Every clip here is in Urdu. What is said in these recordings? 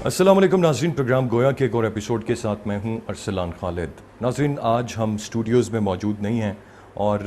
السلام علیکم ناظرین، پروگرام گویا کے ایک اور ایپیسوڈ کے ساتھ میں ہوں ارسلان خالد۔ ناظرین، آج ہم اسٹوڈیوز میں موجود نہیں ہیں اور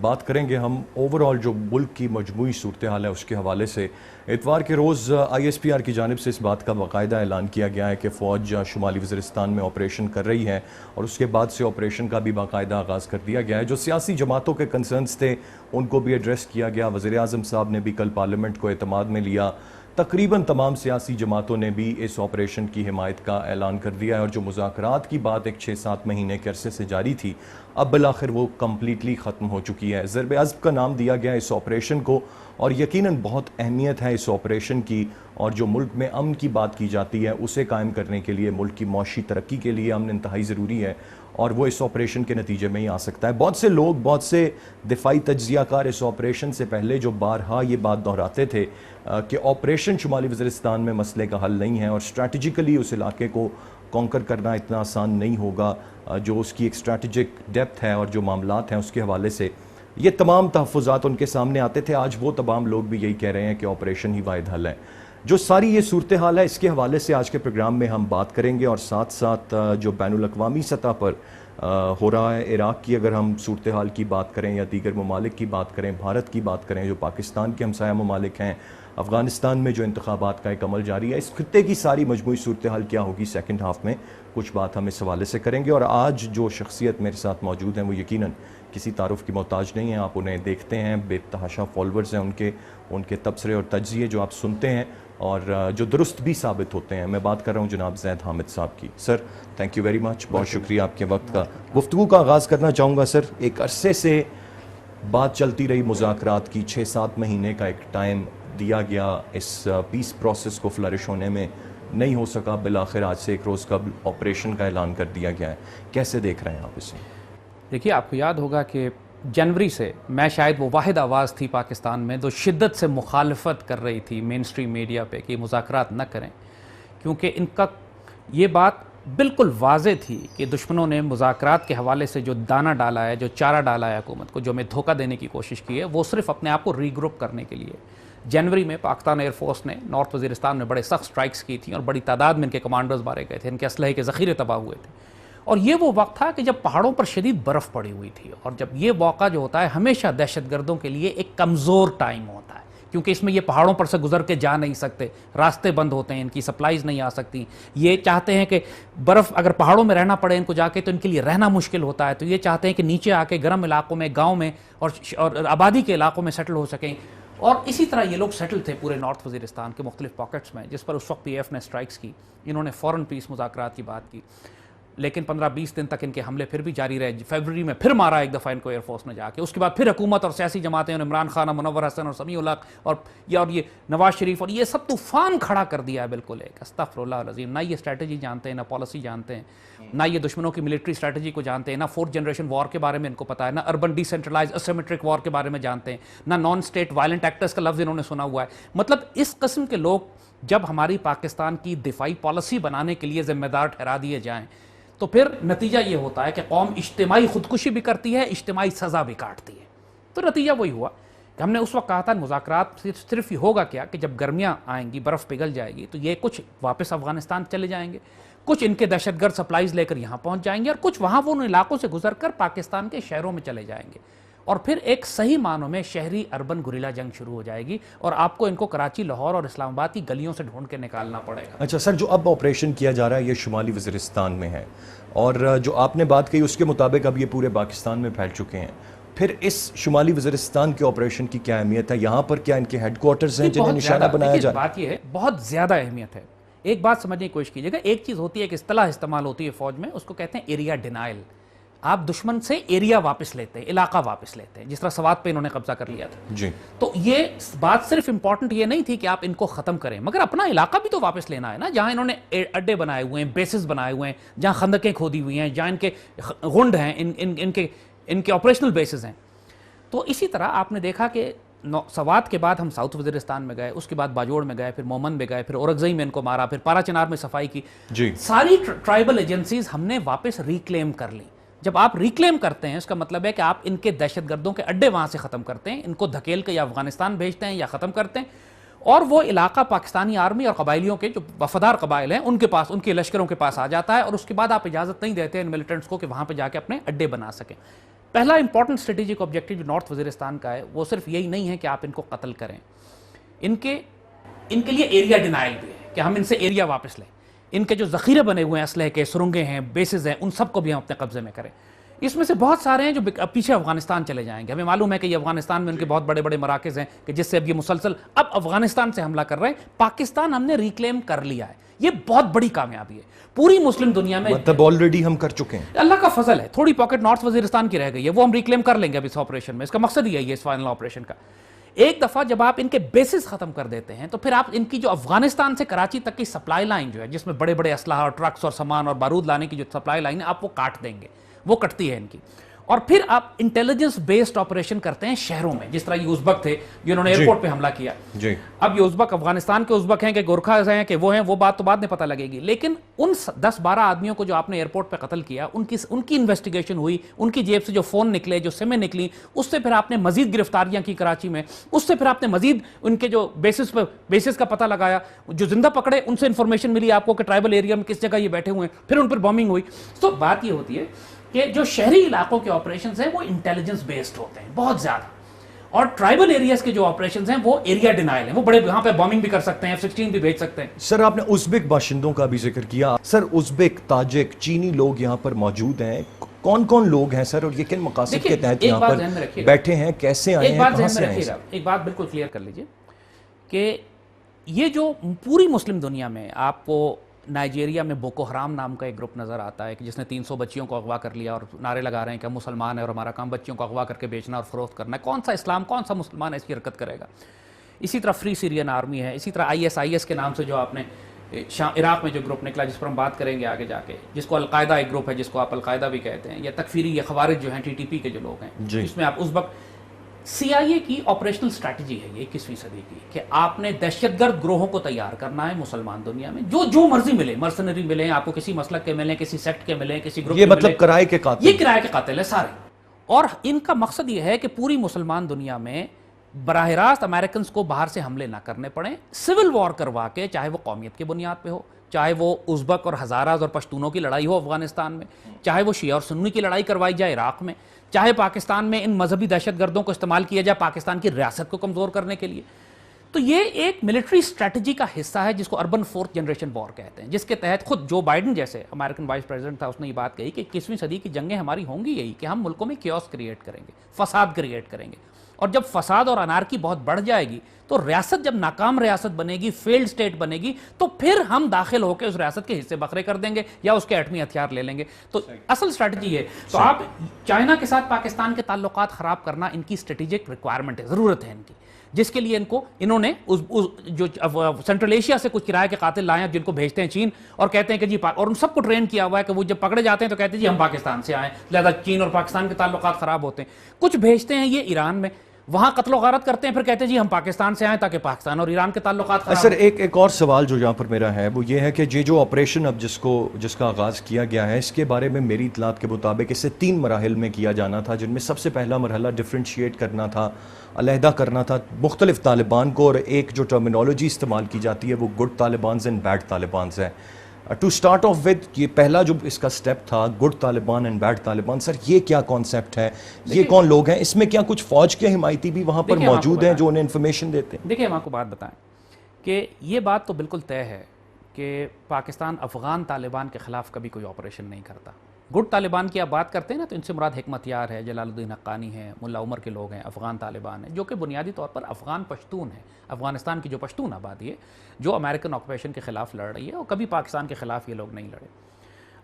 بات کریں گے ہم اوور آل جو ملک کی مجموعی صورتحال ہے اس کے حوالے سے۔ اتوار کے روز آئی ایس پی آر کی جانب سے اس بات کا باقاعدہ اعلان کیا گیا ہے کہ فوج شمالی وزیرستان میں آپریشن کر رہی ہے اور اس کے بعد سے آپریشن کا بھی باقاعدہ آغاز کر دیا گیا ہے۔ جو سیاسی جماعتوں کے کنسرنز تھے ان کو بھی ایڈریس کیا گیا۔ وزیر اعظم صاحب نے بھی کل پارلیمنٹ کو اعتماد میں لیا۔ تقریباً تمام سیاسی جماعتوں نے بھی اس آپریشن کی حمایت کا اعلان کر دیا ہے، اور جو مذاکرات کی بات ایک 6-7 مہینے کے عرصے سے جاری تھی اب بالآخر وہ کمپلیٹلی ختم ہو چکی ہے۔ ضرب عضب کا نام دیا گیا اس آپریشن کو، اور یقیناً بہت اہمیت ہے اس آپریشن کی، اور جو ملک میں امن کی بات کی جاتی ہے اسے قائم کرنے کے لیے، ملک کی معاشی ترقی کے لیے امن انتہائی ضروری ہے، اور وہ اس آپریشن کے نتیجے میں ہی آ سکتا ہے۔ بہت سے لوگ، بہت سے دفاعی تجزیہ کار اس آپریشن سے پہلے جو بارہا یہ بات دہراتے تھے کہ آپریشن شمالی وزیرستان میں مسئلے کا حل نہیں ہے، اور اسٹریٹجیکلی اس علاقے کو کانکر کرنا اتنا آسان نہیں ہوگا، جو اس کی ایک اسٹریٹجک ڈیپتھ ہے اور جو معاملات ہیں اس کے حوالے سے یہ تمام تحفظات ان کے سامنے آتے تھے۔ آج وہ تمام لوگ بھی یہی کہہ رہے ہیں کہ آپریشن ہی واحد حل ہے۔ جو ساری یہ صورتحال ہے اس کے حوالے سے آج کے پروگرام میں ہم بات کریں گے، اور ساتھ ساتھ جو بین الاقوامی سطح پر ہو رہا ہے، عراق کی اگر ہم صورتحال کی بات کریں یا دیگر ممالک کی بات کریں، بھارت کی بات کریں جو پاکستان کے ہمسایہ ممالک ہیں، افغانستان میں جو انتخابات کا ایک عمل جاری ہے، اس خطے کی ساری مجموعی صورتحال کیا ہوگی سیکنڈ ہاف میں، کچھ بات ہم اس حوالے سے کریں گے۔ اور آج جو شخصیت میرے ساتھ موجود ہیں وہ یقیناً کسی تعارف کی محتاج نہیں ہیں، آپ انہیں دیکھتے ہیں، بے تحاشا فالورز ہیں ان کے تبصرے اور تجزیے جو آپ سنتے ہیں اور جو درست بھی ثابت ہوتے ہیں۔ میں بات کر رہا ہوں جناب زید حامد صاحب کی۔ Sir thank you very much, بہت شکریہ آپ کے وقت کا۔ گفتگو کا آغاز کرنا چاہوں گا سر، ایک عرصے سے بات چلتی رہی مذاکرات کی، 6-7 مہینے کا ایک ٹائم دیا گیا اس پیس پروسیس کو فلرش ہونے میں، نہیں ہو سکا، بالآخر آج سے ایک روز قبل آپریشن کا اعلان کر دیا گیا ہے۔ کیسے دیکھ رہے ہیں آپ اسے؟ دیکھیے، آپ کو یاد ہوگا کہ جنوری سے میں شاید وہ واحد آواز تھی پاکستان میں جو شدت سے مخالفت کر رہی تھی مین سٹریم میڈیا پہ کہ مذاکرات نہ کریں، کیونکہ ان کا یہ بات بالکل واضح تھی کہ دشمنوں نے مذاکرات کے حوالے سے جو دانہ ڈالا ہے، جو چارہ ڈالا ہے حکومت کو، جو ہمیں دھوکہ دینے کی کوشش کی ہے، وہ صرف اپنے آپ کو ری گروپ کرنے کے لیے۔ جنوری میں پاکستان ایئر فورس نے نارتھ وزیرستان میں بڑے سخت سٹرائکس کی تھیں اور بڑی تعداد میں ان کے کمانڈرز مارے گئے تھے، ان کے اسلحے کے ذخیرے تباہ ہوئے تھے، اور یہ وہ وقت تھا کہ جب پہاڑوں پر شدید برف پڑی ہوئی تھی، اور جب یہ موقع جو ہوتا ہے ہمیشہ دہشت گردوں کے لیے ایک کمزور ٹائم ہوتا ہے، کیونکہ اس میں یہ پہاڑوں پر سے گزر کے جا نہیں سکتے، راستے بند ہوتے ہیں، ان کی سپلائیز نہیں آ سکتی، یہ چاہتے ہیں کہ برف اگر پہاڑوں میں رہنا پڑے ان کو جا کے تو ان کے لیے رہنا مشکل ہوتا ہے، تو یہ چاہتے ہیں کہ نیچے آ کے گرم علاقوں میں، گاؤں میں اور آبادی کے علاقوں میں سیٹل ہو سکیں۔ اور اسی طرح یہ لوگ سیٹل تھے پورے نارتھ وزیرستان کے مختلف پاکٹس میں، جس پر اس وقت پی ایف نے سٹرائکس کی، انہوں نے فوراً پیس مذاکرات کی بات کی، لیکن 15-20 دن تک ان کے حملے پھر بھی جاری رہے۔ فیبرری میں پھر مارا ایک دفعہ ان کو ایئر فورس نے جا کے، اس کے بعد پھر حکومت اور سیاسی جماعتیں، عمران خان، منور حسن اور سمیع الحق اور یہ نواز شریف اور یہ سب طوفان کھڑا کر دیا ہے بالکل ایک، استغفر اللہ العظیم۔ نہ یہ اسٹریٹجی جانتے ہیں، نہ پالیسی جانتے ہیں، نہ یہ دشمنوں کی ملٹری اسٹریٹجی کو جانتے ہیں، نہ 4th جنریشن وار کے بارے میں ان کو پتا ہے، نہ اربن ڈی سینٹرلائز اسیمیٹرک وار کے بارے میں جانتے ہیں، نہ نان اسٹیٹ وائلنٹ ایکٹرز کا لفظ انہوں نے سنا ہوا ہے۔ مطلب اس قسم کے لوگ جب ہماری پاکستان کی دفاعی پالیسی بنانے کے لیے ذمہ دار ٹھہرا دیے جائیں تو پھر نتیجہ یہ ہوتا ہے کہ قوم اجتماعی خودکشی بھی کرتی ہے، اجتماعی سزا بھی کاٹتی ہے۔ تو نتیجہ وہی ہوا کہ ہم نے اس وقت کہا تھا مذاکرات صرف یہ ہوگا کیا کہ جب گرمیاں آئیں گی، برف پگھل جائے گی، تو یہ کچھ واپس افغانستان چلے جائیں گے، کچھ ان کے دہشت گرد سپلائیز لے کر یہاں پہنچ جائیں گے، اور کچھ وہاں وہ ان علاقوں سے گزر کر پاکستان کے شہروں میں چلے جائیں گے، اور پھر ایک صحیح معنوں میں شہری اربن گریلا جنگ شروع ہو جائے گی، اور آپ کو ان کو کراچی، لاہور اور اسلام آباد کی گلیوں سے ڈھونڈ کے نکالنا پڑے گا۔ اچھا سر، جو اب آپریشن کیا جا رہا ہے یہ شمالی وزیرستان میں ہے، اور جو آپ نے بات کہی اس کے مطابق اب یہ پورے پاکستان میں پھیل چکے ہیں، پھر اس شمالی وزیرستان کے آپریشن کی کیا اہمیت ہے؟ یہاں پر کیا ان کے ہیڈ کوارٹرز ہیں جنہیں نشانہ بنایا جا رہا ہے؟ بات یہ ہے، بہت زیادہ اہمیت ہے۔ ایک بات سمجھنے کی کوشش کیجیے گا، ایک چیز ہوتی ہے کہ اصطلاح استعمال ہوتی ہے فوج میں، اس کو کہتے ہیں ایریا ڈینائل۔ آپ دشمن سے ایریا واپس لیتے ہیں، علاقہ واپس لیتے ہیں، جس طرح سوات پہ انہوں نے قبضہ کر لیا تھا جی۔ تو یہ بات صرف امپورٹنٹ یہ نہیں تھی کہ آپ ان کو ختم کریں، مگر اپنا علاقہ بھی تو واپس لینا ہے نا، جہاں انہوں نے اڈے بنائے ہوئے ہیں، بیسز بنائے ہوئے ہیں، جہاں خندقیں کھودی ہوئی ہیں، جہاں ان کے غنڈ ہیں، ان کے آپریشنل بیسز ہیں۔ تو اسی طرح آپ نے دیکھا کہ سوات کے بعد ہم ساؤتھ وزیرستان میں گئے، اس کے بعد باجوڑ میں گئے، پھر مومن میں گئے، پھر اورگزئی میں ان کو مارا، پھر پارا چنار میں صفائی کی۔ جی۔ ساری ٹرائبل ایجنسیز ہم نے واپس ریکلیم کر لی۔ جب آپ ریکلیم کرتے ہیں اس کا مطلب ہے کہ آپ ان کے دہشت گردوں کے اڈے وہاں سے ختم کرتے ہیں، ان کو دھکیل کے یا افغانستان بھیجتے ہیں یا ختم کرتے ہیں۔ اور وہ علاقہ پاکستانی آرمی اور قبائلیوں کے جو وفادار قبائل ہیں ان کے پاس، ان کے لشکروں کے پاس آ جاتا ہے، اور اس کے بعد آپ اجازت نہیں دیتے ان ملیٹنٹس کو کہ وہاں پہ جا کے اپنے اڈے بنا سکیں. پہلا امپورٹنٹ اسٹریٹجک آبجیکٹو جو نارتھ وزیرستان کا ہے وہ صرف یہی نہیں ہے کہ آپ ان کو قتل کریں، ان کے لیے ایریا ڈینائل بھی ہے کہ ہم ان سے ایریا واپس لیں. ان کے جو ذخیرے بنے ہوئے ہیں اسلحے کے، سرنگیں ہیں، بیسز ہیں، ان سب کو بھی ہم اپنے قبضے میں کریں. اس میں سے بہت سارے ہیں جو پیچھے افغانستان چلے جائیں گے. ہمیں معلوم ہے کہ یہ افغانستان میں ان کے بہت بڑے بڑے مراکز ہیں کہ جس سے اب یہ مسلسل اب افغانستان سے حملہ کر رہے ہیں. پاکستان ہم نے ریکلیم کر لیا ہے، یہ بہت بڑی کامیابی ہے پوری مسلم دنیا میں. مطلب آلریڈی ہم کر چکے ہیں. اللہ کا فضل ہے، تھوڑی پاکٹ نارتھ وزیرستان کی رہ گئی ہے، وہ ہم ریکلیم کر لیں گے اب اس آپریشن میں. اس کا مقصد ہی ہے اس فائنل آپریشن کا. ایک دفعہ جب آپ ان کے بیسز ختم کر دیتے ہیں تو پھر آپ ان کی جو افغانستان سے کراچی تک کی سپلائی لائن جو ہے، جس میں بڑے بڑے اسلحہ اور ٹرکس اور سامان اور بارود لانے کی جو سپلائی لائن ہے، آپ وہ کاٹ دیں گے. وہ کٹتی ہے ان کی. اور پھر آپ انٹیلیجنس بیسڈ آپریشن کرتے ہیں شہروں میں، جس طرح یہ ازبک تھے جنہوں نے ایئرپورٹ پہ حملہ کیا. اب یہ ازبک افغانستان کے ازبک ہیں کہ گورکھاز ہیں کہ وہ ہیں، وہ بات تو بعد میں پتہ لگے گی. لیکن ان 10-12 آدمیوں کو جو آپ نے ایئرپورٹ پہ قتل کیا، ان کی انویسٹیگیشن ہوئی، ان کی جیب سے جو فون نکلے، جو سمیں نکلی، اس سے پھر آپ نے مزید گرفتاریاں کی کراچی میں. اس سے پھر آپ نے مزید ان کے جو بیسز کا پتہ لگایا، جو زندہ پکڑے ان سے انفارمیشن ملی آپ کو کہ ٹرائبل ایریا میں کس جگہ یہ بیٹھے ہوئے ہیں. پھر ان پر بامبنگ ہوئی. تو بات یہ ہوتی ہے کہ جو شہری علاقوں کے آپریشنز ہیں وہ انٹیلیجنس بیسڈ ہوتے ہیں بہت زیادہ، اور ٹرائبل ایریاز کے جو آپریشنز ہیں وہ ایریا ڈینائل ہیں. وہ بڑے یہاں پہ بامبنگ بھی کر سکتے ہیں، F-16 بھی بھیج سکتے ہیں. سر آپ نے ازبک باشندوں کا بھی ذکر کیا. سر ازبک، تاجک، چینی لوگ یہاں پر موجود ہیں. کون کون لوگ ہیں سر، اور یہ کن مقاصد کے تحت یہاں پر بیٹھے ہیں، کیسے آئے ہیں، کہاں سے آئے ہیں؟ ایک بات بالکل کلیئر کر لیجئے کہ یہ جو پوری مسلم دنیا میں آپ کو نائجیریا میں بوکو حرام نام کا ایک گروپ نظر آتا ہے کہ جس نے 300 بچیوں کو اغوا کر لیا اور نعرے لگا رہے ہیں کہ ہم مسلمان ہیں اور ہمارا کام بچیوں کو اغوا کر کے بیچنا اور فروخت کرنا ہے. کون سا اسلام، کون سا مسلمان ایسی حرکت کرے گا؟ اسی طرح فری سیرین آرمی ہے. اسی طرح IS کے نام سے جو آپ نے عراق میں جو گروپ نکلا، جس پر ہم بات کریں گے آگے جا کے، جس کو القاعدہ ایک گروپ ہے، جس کو آپ القاعدہ بھی کہتے ہیں، یا تکفیری یا خوارج جو ہیں TTP کے جو لوگ ہیں، جس میں آپ ازبک. CIA کی آپریشنل اسٹریٹجی ہے یہ 21ویں صدی کی کہ آپ نے دہشت گرد گروہوں کو تیار کرنا ہے مسلمان دنیا میں، جو مرضی ملے، مرسنری ملیں، آپ کو کسی مسلک کے ملیں، کسی سیکٹ کے ملیں، کسی گروپ کے ملیں. یہ مطلب کرائے کے قاتل، یہ کرائے کے قاتل ہے سارے. اور ان کا مقصد یہ ہے کہ پوری مسلمان دنیا میں براہ راست امریکنز کو باہر سے حملے نہ کرنے پڑیں، سول وار کروا کے، چاہے وہ قومیت کی بنیاد پہ ہو، چاہے وہ ازبک اور ہزاراز اور پشتونوں کی لڑائی ہو افغانستان میں، چاہے وہ شیعہ اور سنی کی لڑائی کروائی جائے عراق میں، چاہے پاکستان میں ان مذہبی دہشت گردوں کو استعمال کیا جائے پاکستان کی ریاست کو کمزور کرنے کے لیے. تو یہ ایک ملٹری اسٹریٹجی کا حصہ ہے جس کو اربن 4th جنریشن وار کہتے ہیں، جس کے تحت خود جو بائیڈن جیسے امریکن وائس پریزیڈنٹ تھا، اس نے یہ بات کہی کہ 21ویں صدی کی جنگیں ہماری ہوں گی یہی کہ ہم ملکوں میں کیوس کریٹ کریں گے، فساد کریٹ کریں گے. اور جب فساد اور انارکی بہت بڑھ جائے گی تو ریاست جب ناکام ریاست بنے گی، فیلڈ سٹیٹ بنے گی، تو پھر ہم داخل ہو کے اس ریاست کے حصے بکھرے کر دیں گے یا اس کے ایٹمی ہتھیار لے لیں گے. تو اصل اسٹریٹجی ہے. تو آپ چائنا کے ساتھ پاکستان کے تعلقات خراب کرنا ان کی اسٹریٹجک ریکوائرمنٹ ہے، ضرورت ہے ان کی، جس کے لیے انہوں نے جو سینٹرل ایشیا سے کچھ کرائے کے قاتل لائے ہیں جن کو بھیجتے ہیں چین اور کہتے ہیں کہ جی، اور ان سب کو ٹرین کیا ہوا ہے کہ وہ جب پکڑے جاتے ہیں تو کہتے ہیں جی ہم پاکستان سے آئے، لہذا چین اور پاکستان کے تعلقات خراب ہوتے ہیں. کچھ بھیجتے ہیں یہ ایران میں، وہاں قتل و غارت کرتے ہیں، پھر کہتے ہیں جی ہم پاکستان سے آئیں تاکہ پاکستان اور ایران کے تعلقات خراب. سر ایک اور سوال جو یہاں پر میرا ہے وہ یہ ہے کہ یہ جو آپریشن اب جس کا آغاز کیا گیا ہے، اس کے بارے میں میری اطلاعات کے مطابق اسے 3 مراحل میں کیا جانا تھا، جن میں سب سے پہلا مرحلہ ڈفرینشیٹ کرنا تھا، علیحدہ کرنا تھا مختلف طالبان کو، اور ایک جو ٹرمینالوجی استعمال کی جاتی ہے وہ good Talibans and bad Talibans ہے. ٹو سٹارٹ آف ود، یہ پہلا جو اس کا سٹیپ تھا good Taliban and bad Taliban, sir یہ کیا کانسیپٹ ہے، یہ کون لوگ ہیں، اس میں کیا کچھ فوج کے حمایتی بھی وہاں پر موجود ہیں جو انہیں انفارمیشن دیتے ہیں؟ دیکھیں ہم آپ کو بات بتائیں کہ یہ بات تو بالکل طے ہے کہ پاکستان افغان طالبان کے خلاف کبھی کوئی آپریشن نہیں کرتا. گڈ طالبان کی آپ بات کرتے ہیں نا، تو ان سے مراد حکمت یار ہے، جلال الدین حقانی ہے، ملا عمر کے لوگ ہیں، افغان طالبان ہیں، جو کہ بنیادی طور پر افغان پشتون ہیں. افغانستان کی جو پشتون آبادی ہے جو امریکن آکوپیشن کے خلاف لڑ رہی ہے، اور کبھی پاکستان کے خلاف یہ لوگ نہیں لڑے.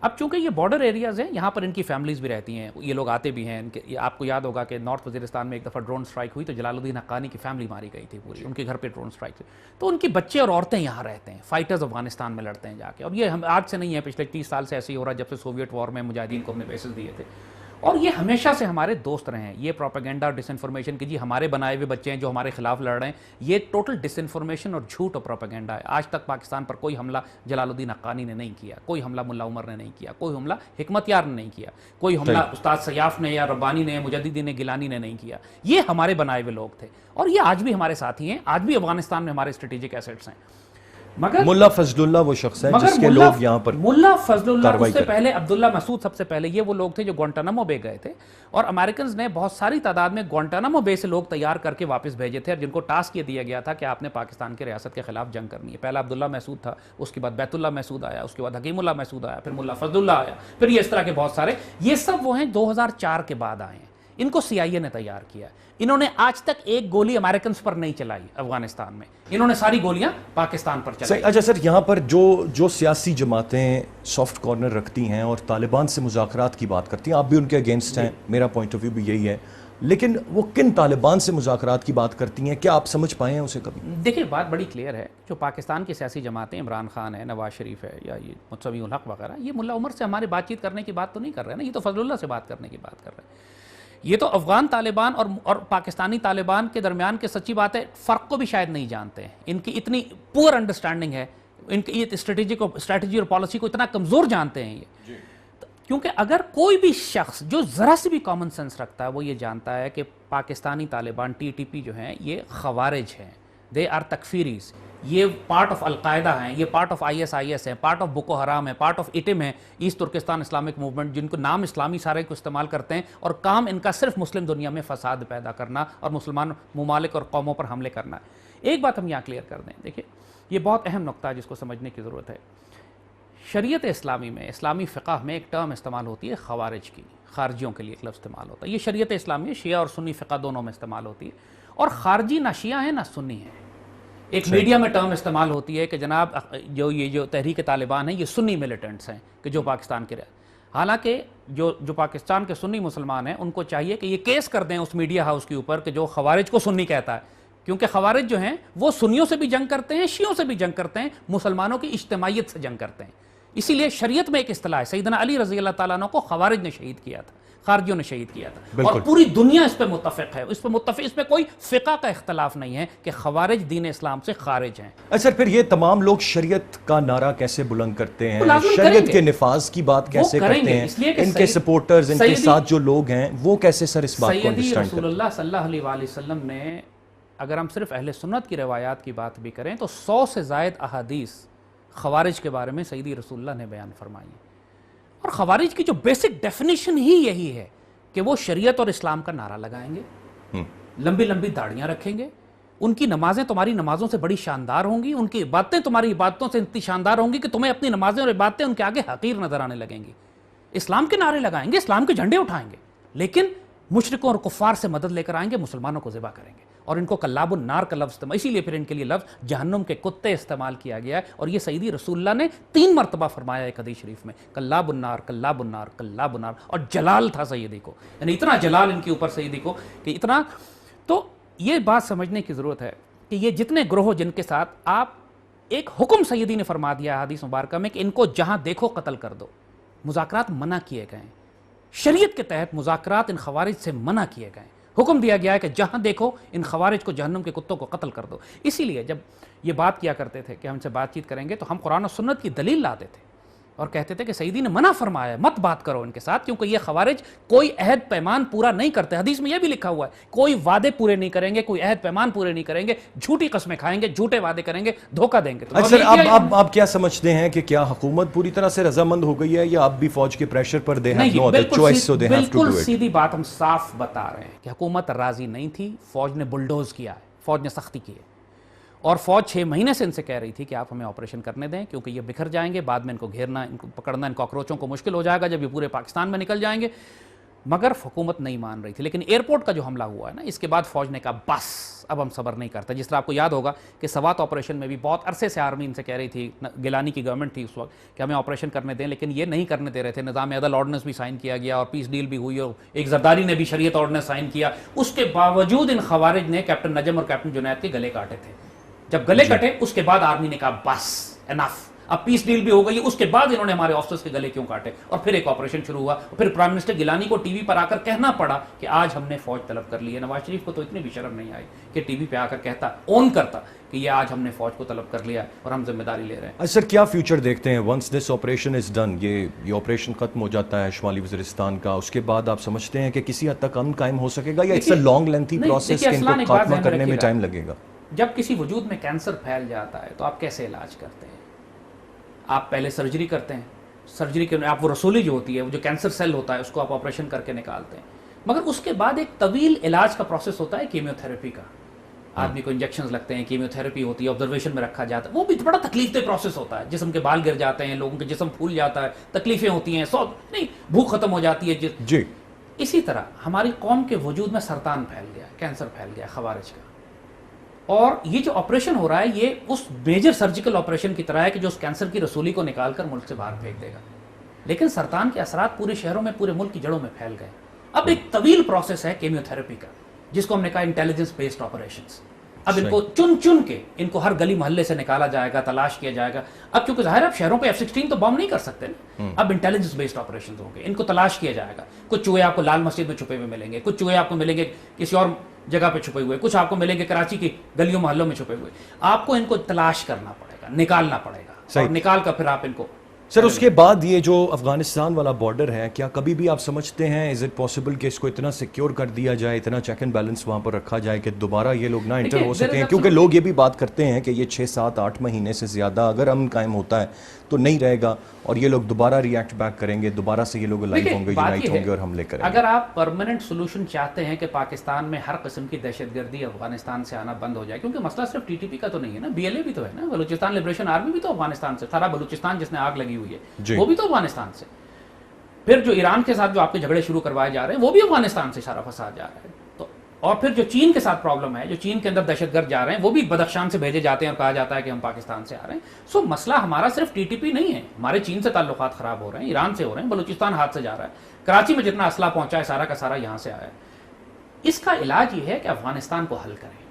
اب چونکہ یہ بارڈر ایریاز ہیں، یہاں پر ان کی فیملیز بھی رہتی ہیں، یہ لوگ آتے بھی ہیں. آپ کو یاد ہوگا کہ نارتھ وزیرستان میں ایک دفعہ ڈرون سٹرائک ہوئی تو جلال الدین حقانی کی فیملی ماری گئی تھی پوری، ان کے گھر پہ ڈرون سٹرائک تھی. تو ان کی بچے اور عورتیں یہاں رہتے ہیں، فائٹرز افغانستان میں لڑتے ہیں جا کے. اور یہ ہم آج سے نہیں ہے، پچھلے 30 سال سے ایسے ہی ہو رہا ہے جب سے سوویٹ وار میں مجاہدین کو اپنے بیسز دیے تھے. اور یہ ہمیشہ سے ہمارے دوست رہے ہیں. یہ پروپیگنڈا اور ڈس انفارمیشن کی جی ہمارے بنائے ہوئے بچے ہیں جو ہمارے خلاف لڑ رہے ہیں, یہ ٹوٹل ڈس انفارمیشن اور جھوٹ اور پروپیگنڈا ہے. آج تک پاکستان پر کوئی حملہ جلال الدین حقانی نے نہیں کیا, کوئی حملہ ملا عمر نے نہیں کیا, کوئی حملہ حکمت یار نے نہیں کیا, کوئی حملہ استاد سیاف نے یا ربانی نے مجددی نے گیلانی نے نہیں کیا. یہ ہمارے بنائے ہوئے لوگ تھے اور یہ آج بھی ہمارے ساتھی ہیں, آج بھی افغانستان میں ہمارے اسٹریٹجک ایسٹس ہیں. مگر ملا فضل اللہ وہ شخص ہے جس کے لوگ یہاں پر ملا فضل اللہ, اس سے پہلے عبداللہ مسعود, سب سے پہلے یہ وہ لوگ تھے جو گوانٹانامو بے گئے تھے اور امریکنز نے بہت ساری تعداد میں گوانٹانامو بے سے لوگ تیار کر کے واپس بھیجے تھے, اور جن کو ٹاسک یہ دیا گیا تھا کہ آپ نے پاکستان کے ریاست کے خلاف جنگ کرنی ہے. پہلا عبداللہ مسعود تھا, اس کے بعد بیت اللہ مسعود آیا, اس کے بعد حکیم اللہ مسعود آیا, پھر ملا فضل اللہ آیا, پھر یہ اس طرح کے بہت سارے. یہ سب وہ ہیں 2004 کے بعد آئے ہیں. ان کو CIA نے تیار کیا. انہوں نے آج تک ایک گولی امریکنز پر نہیں چلائی افغانستان میں, انہوں نے ساری گولیاں پاکستان پر چلائی. اچھا سر, یہاں پر جو سیاسی جماعتیں سافٹ کارنر رکھتی ہیں اور طالبان سے مذاکرات کی بات کرتی ہیں, آپ بھی ان کے اگینسٹ ہیں, میرا پوائنٹ آف ویو بھی یہی ہے, لیکن وہ کن طالبان سے مذاکرات کی بات کرتی ہیں, کیا آپ سمجھ پائے ہیں اسے کبھی؟ دیکھیں بات بڑی کلیئر ہے. جو پاکستان کی سیاسی جماعتیں, عمران خان ہے, نواز شریف ہے, یا یہ مصطفی الحق وغیرہ, یہ ملا عمر سے ہماری بات چیت کرنے کی بات تو نہیں کر رہے نا, یہ تو فضل اللہ سے بات کرنے کی بات کر رہے ہیں. یہ تو افغان طالبان اور پاکستانی طالبان کے درمیان کے سچی بات ہے, فرق کو بھی شاید نہیں جانتے ہیں. ان کی اتنی پور انڈرسٹینڈنگ ہے, ان کی اسٹریٹجی اور پالیسی کو اتنا کمزور جانتے ہیں یہ. کیونکہ اگر کوئی بھی شخص جو ذرا سے بھی کامن سینس رکھتا ہے وہ یہ جانتا ہے کہ پاکستانی طالبان TTP جو ہیں یہ خوارج ہیں, دے آر تکفیریز, یہ پارٹ آف القاعدہ ہیں, یہ پارٹ آف ISIS ہیں, پارٹ آف بوکو حرام ہے, پارٹ آف ایٹم ہے, ایسٹ ترکستان اسلامک موومنٹ, جن کو نام اسلامی سارے کو استعمال کرتے ہیں, اور کام ان کا صرف مسلم دنیا میں فساد پیدا کرنا اور مسلمان ممالک اور قوموں پر حملے کرنا ہے. ایک بات ہم یہاں کلیئر کر دیں, دیکھیں یہ بہت اہم نقطہ ہے جس کو سمجھنے کی ضرورت ہے. شریعت اسلامی میں, اسلامی فقہ میں ایک ٹرم استعمال ہوتی ہے خوارج کی, خارجیوں کے لیے ایک لفظ استعمال ہوتا ہے. یہ شریعت اسلامی شیعہ اور سنی فقہ دونوں میں استعمال ہوتی ہے, اور خارجی نہ شیعہ ہیں نہ سنی ہیں. ایک میڈیا میں ٹرم استعمال ہوتی ہے کہ جناب جو تحریک طالبان ہیں یہ سنی ملیٹنٹس ہیں کہ جو پاکستان کے رہے. حالانکہ جو پاکستان کے سنی مسلمان ہیں ان کو چاہیے کہ یہ کیس کر دیں اس میڈیا ہاؤس کے اوپر کہ جو خوارج کو سنی کہتا ہے, کیونکہ خوارج جو ہیں وہ سنیوں سے بھی جنگ کرتے ہیں, شیعوں سے بھی جنگ کرتے ہیں, مسلمانوں کی اجتماعیت سے جنگ کرتے ہیں. اسی لیے شریعت میں ایک اصطلاح ہے, سیدنا علی رضی اللہ تعالیٰ عنہ کو خوارج نے شہید کیا تھا, خارجیوں نے شہید کیا تھا, اور پوری دنیا اس پہ متفق ہے, اس پہ کوئی فقہ کا اختلاف نہیں ہے کہ خوارج دین اسلام سے خارج ہیں. اچھا پھر یہ تمام لوگ شریعت کا نعرہ کیسے بلند کرتے ہیں, شریعت کے نفاذ کی بات کیسے کرتے ہیں, ان کے سپورٹرز, ان کے ساتھ جو لوگ ہیں وہ کیسے سر اس بات کو انڈرسٹینڈ کرتے ہیں؟ رسول اللہ صلی اللہ علیہ وآلہ وسلم نے, اگر ہم صرف اہل سنت کی روایات کی بات بھی کریں تو 100 سے زائد احادیث خوارج کے بارے میں سیدی رسول اللہ نے بیان فرمائی ہیں. اور خوارج کی جو بیسک ڈیفینیشن ہی یہی ہے کہ وہ شریعت اور اسلام کا نعرہ لگائیں گے, لمبی لمبی داڑیاں رکھیں گے, ان کی نمازیں تمہاری نمازوں سے بڑی شاندار ہوں گی, ان کی عبادتیں تمہاری عبادتوں سے اتنی شاندار ہوں گی کہ تمہیں اپنی نمازیں اور عبادتیں ان کے آگے حقیر نظر آنے لگیں گی. اسلام کے نعرے لگائیں گے, اسلام کے جھنڈے اٹھائیں گے, لیکن مشرکوں اور کفار سے مدد لے کر آئیں گے, مسلمانوں کو ذبح کریں گے, اور ان کو کلاب النار کا لفظ استعمال, اسی لیے پھر ان کے لیے لفظ جہنم کے کتے استعمال کیا گیا ہے. اور یہ سیدی رسول اللہ نے 3 مرتبہ فرمایا ایک حدیث شریف میں, کلاب النار, کلاب النار, کلاب النار. اور جلال تھا سیدی کو, یعنی اتنا جلال ان کے اوپر سیدی کو کہ اتنا. تو یہ بات سمجھنے کی ضرورت ہے کہ یہ جتنے گروہ جن کے ساتھ آپ, ایک حکم سیدی نے فرما دیا حدیث مبارکہ میں کہ ان کو جہاں دیکھو قتل کر دو. مذاکرات منع کیے گئے, شریعت کے تحت مذاکرات ان خوارج سے منع کیے گئے, حکم دیا گیا ہے کہ جہاں دیکھو ان خوارج کو, جہنم کے کتوں کو قتل کر دو. اسی لیے جب یہ بات کیا کرتے تھے کہ ہم سے بات چیت کریں گے تو ہم قرآن و سنت کی دلیل لاتے تھے اور کہتے تھے کہ سیدی نے منع فرمایا ہے, مت بات کرو ان کے ساتھ, کیونکہ یہ خوارج کوئی عہد پیمان پورا نہیں کرتے. حدیث میں یہ بھی لکھا ہوا ہے, کوئی وعدے پورے نہیں کریں گے, کوئی عہد پیمان پورے نہیں کریں گے, جھوٹی قسمیں کھائیں گے, جھوٹے وعدے کریں گے, دھوکہ دیں گے. اچھا آپ کیا سمجھتے ہیں کہ کیا حکومت پوری طرح سے رضامند ہو گئی ہے یا اب بھی فوج کے پریشر پر دے ہیں no other choice so they have to do it? بالکل سیدھی بات ہم صاف بتا رہے ہیں کہ حکومت راضی نہیں تھی, فوج نے بلڈوز کیا ہے, فوج نے سختی کی ہے, اور فوج 6 مہینے سے ان سے کہہ رہی تھی کہ آپ ہمیں آپریشن کرنے دیں کیونکہ یہ بکھر جائیں گے, بعد میں ان کو گھیرنا, ان کو پکڑنا, ان کاکروچوں کو مشکل ہو جائے گا جب یہ پورے پاکستان میں نکل جائیں گے. مگر حکومت نہیں مان رہی تھی. لیکن ایئرپورٹ کا جو حملہ ہوا ہے نا, اس کے بعد فوج نے کہا بس اب ہم صبر نہیں کرتے. جس طرح آپ کو یاد ہوگا کہ سوات آپریشن میں بھی بہت عرصے سے آرمی ان سے کہہ رہی تھی, گیلانی کی گورنمنٹ تھی اس وقت, کہ ہمیں آپریشن کرنے دیں, لیکن یہ نہیں کرنے دے رہے تھے. نظام عدل آرڈیننس بھی سائن کیا گیا اور پیس ڈیل بھی ہوئی, اور ایک زرداری نے بھی شریعت آرڈیننس سائن کیا. اس کے باوجود ان خوارج نے کیپٹن نجم اور کیپٹن جنید کے گلے کاٹے تھے. جب گلے کٹے اس کے بعد آرمی نے کہا بس انف, اب پیس ڈیل بھی ہو گئی, اس کے بعد انہوں نے ہمارے آفیسرز کے گلے کیوں کاٹے, اور پھر ایک آپریشن شروع ہوا, اور پھر پرائم منسٹر گیلانی کو ٹی وی پر آ کر کہنا پڑا کہ آج ہم نے فوج طلب کر لی ہے. نواز شریف کو تو اتنی بھی شرم نہیں آئی کہ ٹی وی پہ آ کر کہتا, اون کرتا کہ یہ آج ہم نے فوج کو طلب کر لیا اور ہم ذمہ داری لے رہے ہیں. سر کیا فیوچر دیکھتے ہیں once this operation is done, یہ آپریشن ختم ہو جاتا ہے شمالی وزیرستان کا, اس کے بعد آپ سمجھتے ہیں کہ کسی حد تک امن قائم ہو سکے گا, یا it's a long lengthy process کہ ان کو خاتمہ کرنے میں ٹائم لگے گا؟ جب کسی وجود میں کینسر پھیل جاتا ہے تو آپ کیسے علاج کرتے ہیں؟ آپ پہلے سرجری کرتے ہیں, سرجری کے آپ وہ رسولی جو ہوتی ہے, وہ جو کینسر سیل ہوتا ہے, اس کو آپ آپریشن کر کے نکالتے ہیں, مگر اس کے بعد ایک طویل علاج کا پروسیس ہوتا ہے کیمیو تھراپی کا. آدمی کو انجیکشنز لگتے ہیں, کیمیو تھراپی ہوتی ہے, آبزرویشن میں رکھا جاتا ہے, وہ بھی بڑا تکلیف دہ پروسیس ہوتا ہے. جسم کے بال گر جاتے ہیں, لوگوں کے جسم پھول جاتا ہے, تکلیفیں ہوتی ہیں, نہیں بھوک ختم ہو جاتی ہے جی. اسی طرح ہماری قوم کے وجود میں سرطان پھیل گیا, کینسر پھیل گیا خوارج کا, اور یہ جو آپریشن ہو رہا ہے یہ اس میجر سرجیکل آپریشن کی طرح ہے کہ جو اس کینسر کی رسولی کو نکال کر ملک سے باہر پھینک دے گا. لیکن سرطان کے اثرات پورے شہروں میں, پورے ملک کی جڑوں میں پھیل گئے. اب ایک طویل پروسیس ہے کیمیو تھراپی کا, جس کو ہم نے کہا انٹیلیجنس بیسڈ آپریشنز. اب ان کو چن کے ان کو ہر گلی محلے سے نکالا جائے گا, تلاش کیا جائے گا. اب کیونکہ ظاہر ہے اب شہروں پہ F-16 تو بم نہیں کر سکتے نا, اب انٹیلیجنس بیسڈ آپریشنز ہوں گے, ان کو تلاش کیا جائے گا. کچھ چوہے آپ کو لال مسجد میں چھپے ہوئے ملیں گے, کچھ چوہے آپ کو ملیں گے کسی اور جگہ پہ چھپے ہوئے, کچھ آپ کو ملیں گے کراچی کی گلیوں محلوں میں چھپے ہوئے. آپ کو ان کو تلاش کرنا پڑے گا, نکالنا پڑے گا, اور نکال کر پھر آپ ان کو. سر اس کے بعد یہ جو افغانستان والا بارڈر ہے, کیا کبھی بھی آپ سمجھتے ہیں از اٹ پاسبل کہ اس کو اتنا سیکیور کر دیا جائے, اتنا چیک اینڈ بیلنس وہاں پر رکھا جائے کہ دوبارہ یہ لوگ نہ انٹر ہو سکیں؟ کیونکہ لوگ یہ بھی بات کرتے ہیں کہ یہ 6, 7, 8 مہینے سے زیادہ اگر امن قائم ہوتا ہے تو نہیں رہے گا, اور یہ لوگ دوبارہ ری ایکٹ بیک کریں گے, دوبارہ سے یہ لوگ لائف ہوں گے, یونائٹ ہوں گے اور حملے کریں گے. اگر آپ پرماننٹ سولوشن چاہتے ہیں کہ پاکستان میں ہر قسم کی دہشت گردی افغانستان سے آنا بند ہو جائے, کیونکہ مسئلہ صرف ٹی ٹی پی کا تو نہیں ہے نا, BLA بھی تو ہے نا, بلوچستان لبریشن آرمی بھی تو افغانستان سے, سارا بلوچستان جس نے آگ لگی ہوئی ہے وہ بھی تو افغانستان سے. پھر جو ایران کے ساتھ جو آپ کے جھگڑے شروع کروائے جا رہے ہیں وہ بھی افغانستان سے سارا فساد جا رہا ہے. تو اور پھر جو چین کے ساتھ پرابلم ہے, جو چین کے اندر دہشت گرد جا رہے ہیں, وہ بھی بدخشان سے بھیجے جاتے ہیں اور کہا جاتا ہے کہ ہم پاکستان سے آ رہے ہیں. سو مسئلہ ہمارا صرف ٹی ٹی پی نہیں ہے, ہمارے چین سے تعلقات خراب ہو رہے ہیں, ایران سے ہو رہے ہیں, بلوچستان ہاتھ سے جا رہا ہے, کراچی میں جتنا اسلحہ پہنچا ہے سارا کا سارا یہاں سے آیا ہے. اس کا علاج یہ ہے کہ افغانستان کو حل کریں,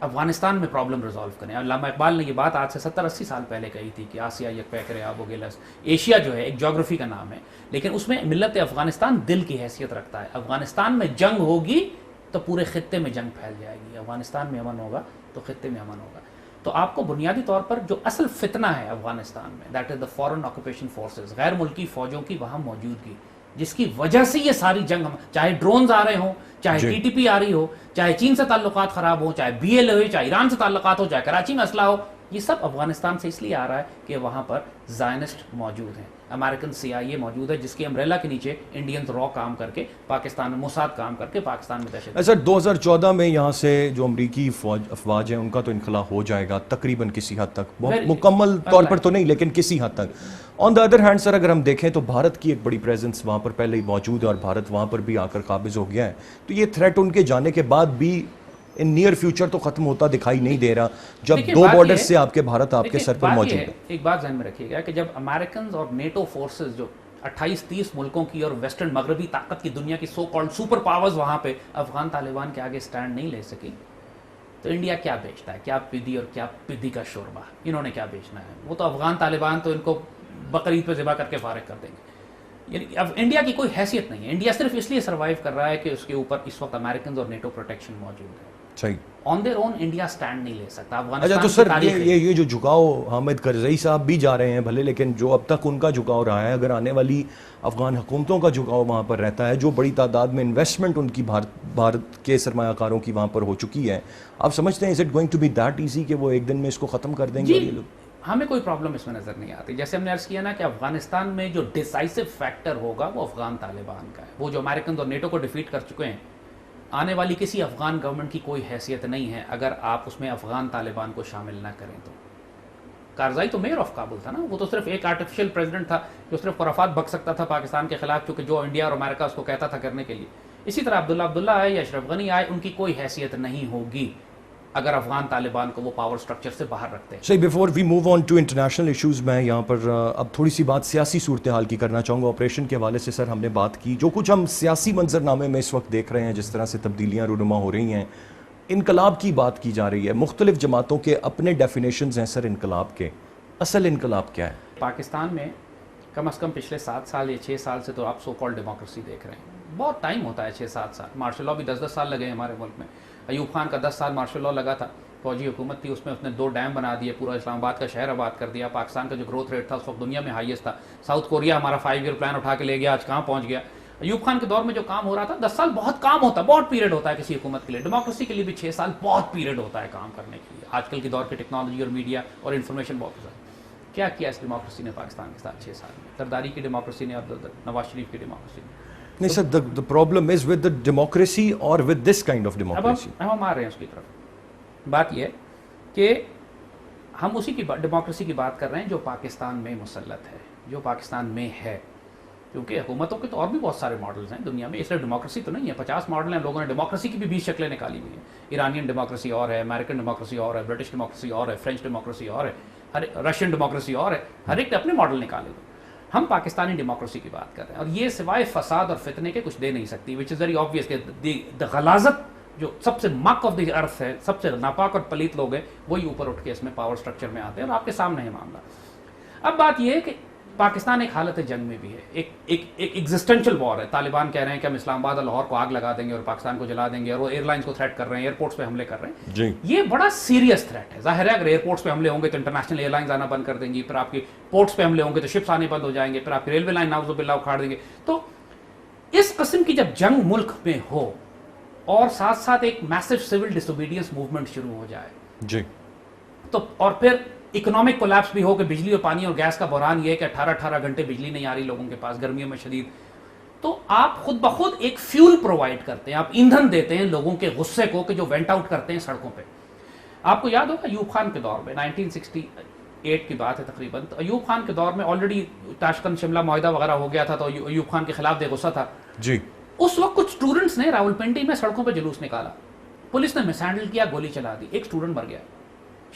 افغانستان میں پرابلم ریزالو کریں. علامہ اقبال نے یہ بات آج سے 70-80 سال پہلے کہی تھی کہ آسیا یک پیکر آب و گلس. ایشیا جو ہے ایک جغرافی کا نام ہے, لیکن اس میں ملت افغانستان دل کی حیثیت رکھتا ہے. افغانستان میں جنگ ہوگی تو پورے خطے میں جنگ پھیل جائے گی, افغانستان میں امن ہوگا تو خطے میں امن ہوگا. تو آپ کو بنیادی طور پر جو اصل فتنہ ہے افغانستان میں, that is the foreign occupation forces, غیر ملکی فوجوں کی وہاں موجودگی, جس کی وجہ سے یہ ساری جنگ, چاہے ڈرونز آ رہے ہوں, چاہے ٹی ٹی پی آ رہی ہو, چاہے چین سے تعلقات خراب ہوں, چاہے BLA ہو, چاہے ایران سے تعلقات ہو, چاہے کراچی میں اسلحہ ہو, یہ سب افغانستان سے اس لیے آ رہا ہے کہ وہاں پر زائنسٹ موجود ہیں, امریکن CIA موجود ہے, جس کے امبریلا کے نیچے انڈینز را کام کر کے پاکستان میں, موساد کام کر کے پاکستان میں دہشت. سر 2014 میں یہاں سے جو امریکی افواج ہیں ان کا تو انخلا ہو جائے گا تقریباً کسی حد تک, بہت مکمل طور پر تو نہیں لیکن کسی حد تک. آن دا ادر ہینڈ سر اگر ہم دیکھیں تو بھارت کی ایک بڑی پریزنس وہاں پر پہلے ہی موجود ہے, اور بھارت وہاں پر بھی آ کر قابض ہو گیا ہے. تو یہ تھریٹ ان کے جانے کے بعد بھی ان نیئر فیوچر تو ختم ہوتا دکھائی نہیں دے رہا, جب 2 بارڈر سے آپ کے بھارت آپ کے سر پر موجود ہے. ایک بات ذہن میں رکھیے گا کہ جب امریکنز اور نیٹو فورسز جو 28-30 ملکوں کی اور ویسٹرن مغربی طاقت کی دنیا کی سو کالڈ سپر پاورز وہاں پہ افغان طالبان کے آگے سٹینڈ نہیں لے سکی, تو انڈیا کیا بیچتا ہے, کیا پدی اور کیا پدی کا شوربہ, انہوں نے کیا بیچنا ہے. وہ تو افغان طالبان تو ان کو بقرعید پہ ذبح کر کے فارغ کر دیں گے. یعنی اب انڈیا کی کوئی حیثیت نہیں ہے, انڈیا صرف اس لیے سروائیو کر رہا ہے کہ اس کے اوپر اس وقت امریکنز اور نیٹو پروٹیکشن موجود ہے. صحیح, on their own India stand نہیں لے سکتا. اچھا تو سر یہ جو جھکاؤ حامد کرزئی صاحب بھی جا رہے ہیں بھلے, لیکن جو اب تک ان کا جھکاؤ رہا ہے, اگر آنے والی افغان حکومتوں کا جھکاؤ وہاں پر رہتا ہے, جو بڑی تعداد میں انویسٹمنٹ ان کی بھارت کے سرمایہ کاروں کی وہاں پر ہو چکی ہے, آپ سمجھتے ہیں is it going to be that easy کہ وہ ایک دن میں اس کو ختم کر دیں گے یہ لوگ؟ ہمیں کوئی پرابلم اس میں نظر نہیں آتی. جیسے ہم نے عرض کیا نا کہ افغانستان میں جو ڈیسائسو فیکٹر ہوگا وہ افغان طالبان کا ہے. وہ جو امریکنز اور نیٹو کو ڈیفیٹ کر چکے ہیں, آنے والی کسی افغان گورنمنٹ کی کوئی حیثیت نہیں ہے اگر آپ اس میں افغان طالبان کو شامل نہ کریں. تو کارزائی تو میئر آف کابل تھا نا, وہ تو صرف ایک آرٹیفیشل پریزیڈنٹ تھا جو صرف خرافات بک سکتا تھا پاکستان کے خلاف, کیونکہ جو انڈیا اور امریکہ اس کو کہتا تھا کرنے کے لیے. اسی طرح عبداللہ آئے یا اشرف غنی آئے, ان کی کوئی حیثیت نہیں ہوگی اگر افغان طالبان کو وہ پاور سٹرکچر سے باہر رکھتے ہیں. صحیح, before we move on to international issues, میں یہاں پر اب تھوڑی سی بات سیاسی صورتحال کی کرنا چاہوں گا. آپریشن کے حوالے سے سر ہم نے بات کی, جو کچھ ہم سیاسی منظرنامے میں اس وقت دیکھ رہے ہیں, جس طرح سے تبدیلیاں رونما ہو رہی ہیں, انقلاب کی بات کی جا رہی ہے, مختلف جماعتوں کے اپنے ڈیفینیشنز ہیں سر انقلاب کے, اصل انقلاب کیا ہے؟ پاکستان میں کم از کم پچھلے 7 سال یا 6 سال سے تو آپ سو کال ڈیموکریسی دیکھ رہے ہیں. بہت ٹائم ہوتا ہے 6-7 سال. مارشل لاء بھی 10-10 سال لگے ہیں ہمارے ملک میں. ایوب خان کا 10 سال مارشل لاء لگا تھا, فوجی حکومت تھی, اس میں اس نے 2 ڈیم بنا دیے, پورا اسلام آباد کا شہر آباد کر دیا. پاکستان کا جو گروتھ ریٹ تھا اس وقت دنیا میں ہائیسٹ تھا. ساؤتھ کوریا ہمارا 5 ایئر پلان اٹھا کے لے گیا, آج کہاں پہنچ گیا. ایوب خان کے دور میں جو کام ہو رہا تھا 10 سال بہت کام ہوتا ہے, بہت پیریڈ ہوتا ہے کسی حکومت کے لیے. ڈیموکریسی کے لیے بھی 6 سال بہت پیریڈ ہوتا ہے کام کرنے کے لیے. آج کل کے دور کے ٹیکنالوجی اور میڈیا اور انفارمیشن بہت زیادہ. کیا کیا اس ڈیموکریسی نے پاکستان کے ساتھ 6 سال میں؟ زرداری کی ڈیموکریسی نے, اور نواز شریف کی ڈیموکریسی نے. نہیں سر, the problem is with the democracy or with this kind of democracy. اب ہم آ رہے ہیں اس کی طرف. بات یہ ہے کہ ہم اسی کی ڈیموکریسی کی بات کر رہے ہیں جو پاکستان میں مسلط ہے, جو پاکستان میں ہے. کیونکہ حکومتوں کے تو اور بھی بہت سارے ماڈلز ہیں دنیا میں, اس لیے ڈیموکریسی تو نہیں ہے. 50 ماڈل ہیں, لوگوں نے ڈیموکریسی کی بھی 20 شکلیں نکالی ہوئی ہیں. ایرانین ڈیموکریسی اور ہے, امریکن ڈیموکریسی اور ہے, برٹش ڈیموکریسی اور ہے, فرینچ ڈیموکریسی اور ہے, رشین ڈیموکریسی اور ہے. ہر ایک نے اپنے ماڈل نکالے ہوئے. ہم پاکستانی ڈیموکریسی کی بات کر رہے ہیں, اور یہ سوائے فساد اور فتنے کے کچھ دے نہیں سکتی. وچ از ویری آبویس کہ غلاظت جو سب سے مک آف دی ارتھ ہے, سب سے ناپاک اور پلیت لوگ ہیں, وہی اوپر اٹھ کے اس میں پاور سٹرکچر میں آتے ہیں, اور آپ کے سامنے ہے معاملہ. اب بات یہ ہے کہ پاکستان ایک حالت جنگ میں بھی ہے, ایک ایگزسٹینشل وار ہے. طالبان کہہ رہے ہیں کہ ہم اسلام آباد اور لاہور کو آگ لگا دیں گے اور پاکستان کو جلا دیں گے, اور وہ ایئر لائنس کو تھریٹ کر رہے ہیں, ایئرپورٹس پہ حملے کر رہے ہیں. جی, یہ بڑا سیریس تھریٹ ہے. ظاہر ہے اگر ایئرپورٹس پہ حملے ہوں گے تو انٹرنیشنل ایئر لائنز آنا بند کر دیں گی, پھر آپ کی پورٹس پہ حملے ہوں گے تو شپس آنے بند ہو جائیں گے, پھر آپ کی ریلوے لائن نعوذ باللہ اکھاڑ دیں گے. تو اس قسم کی جب جنگ ملک میں ہو اور ساتھ ساتھ ایک میسو سول ڈس اوبیڈینس موومنٹ شروع ہو جائے, جی, تو اور پھر اکنامک کولیپس بھی ہو کہ بجلی اور پانی اور گیس کا بحران یہ ہے کہ 18 گھنٹے بجلی نہیں آ رہی لوگوں کے پاس, گرمیوں میں شدید, تو آپ خود بخود ایک فیول پرووائڈ کرتے ہیں, آپ ایندھن دیتے ہیں لوگوں کے غصے کو کہ جو وینٹ آؤٹ کرتے ہیں سڑکوں پہ. آپ کو یاد ہوگا ایوب خان کے دور میں 1968 کی بات ہے تقریباً, تو ایوب خان کے دور میں آلریڈی تاشقند شملہ معاہدہ وغیرہ ہو گیا تھا, تو ایوب خان کے خلاف بے غصہ تھا. جی, اس وقت کچھ اسٹوڈنٹس نے راولپنڈی میں سڑکوں پہ جلوس نکالا, پولیس نے مس ہینڈل کیا, گولی چلا دی, ایک اسٹوڈنٹ مر گیا.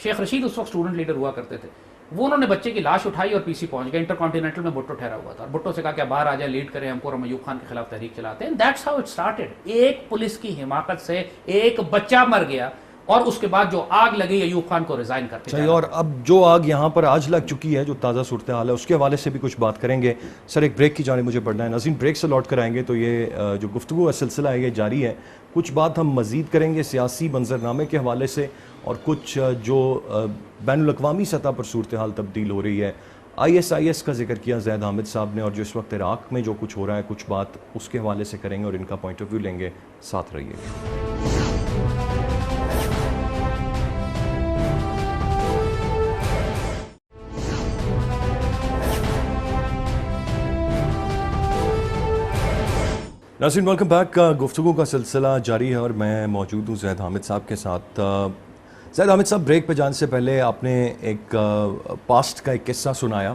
شیخ رشید اس وقت اسٹوڈنٹ لیڈر ہوا کرتے تھے, وہ انہوں نے بچے کی لاش اٹھائی اور پی سی پہنچ گئے. انٹر کانٹیننٹل میں بھٹو ٹھہرا ہوا تھا, اور بھٹو سے کہا کہ باہر آ جائے, لیڈ کریں ہم کو, ہم ایوب خان کے خلاف تحریک چلاتے ہیں. That's how it started. ایک پولیس کی حماقت سے ایک بچہ مر گیا, اور اس کے بعد جو آگ لگی ایوب خان کو ریزائن کرتے صحیح. اور اب جو آگ یہاں پر آج لگ چکی ہے, جو تازہ صورتحال ہے, اس کے حوالے سے بھی کچھ بات کریں گے. سر ایک بریک کی جانب مجھے پڑھنا ہے. ناظرین بریک سے لوٹ کر آئیں گے تو یہ جو گفتگو کا سلسلہ ہے یہ جاری ہے. کچھ بات ہم مزید کریں گے سیاسی منظرنامے کے حوالے سے, اور کچھ جو بین الاقوامی سطح پر صورتحال تبدیل ہو رہی ہے. ISIS کا ذکر کیا زید حامد صاحب نے, اور جو اس وقت عراق میں جو کچھ ہو رہا ہے, کچھ بات اس کے حوالے سے کریں گے اور ان کا پوائنٹ آف ویو لیں گے. ساتھ رہیے گا. ناظرین ویلکم بیک. گفتگو کا سلسلہ جاری ہے اور میں موجود ہوں زید حامد صاحب کے ساتھ. زید حامد صاحب, بریک پہ جانے سے پہلے آپ نے ایک پاسٹ کا ایک قصہ سنایا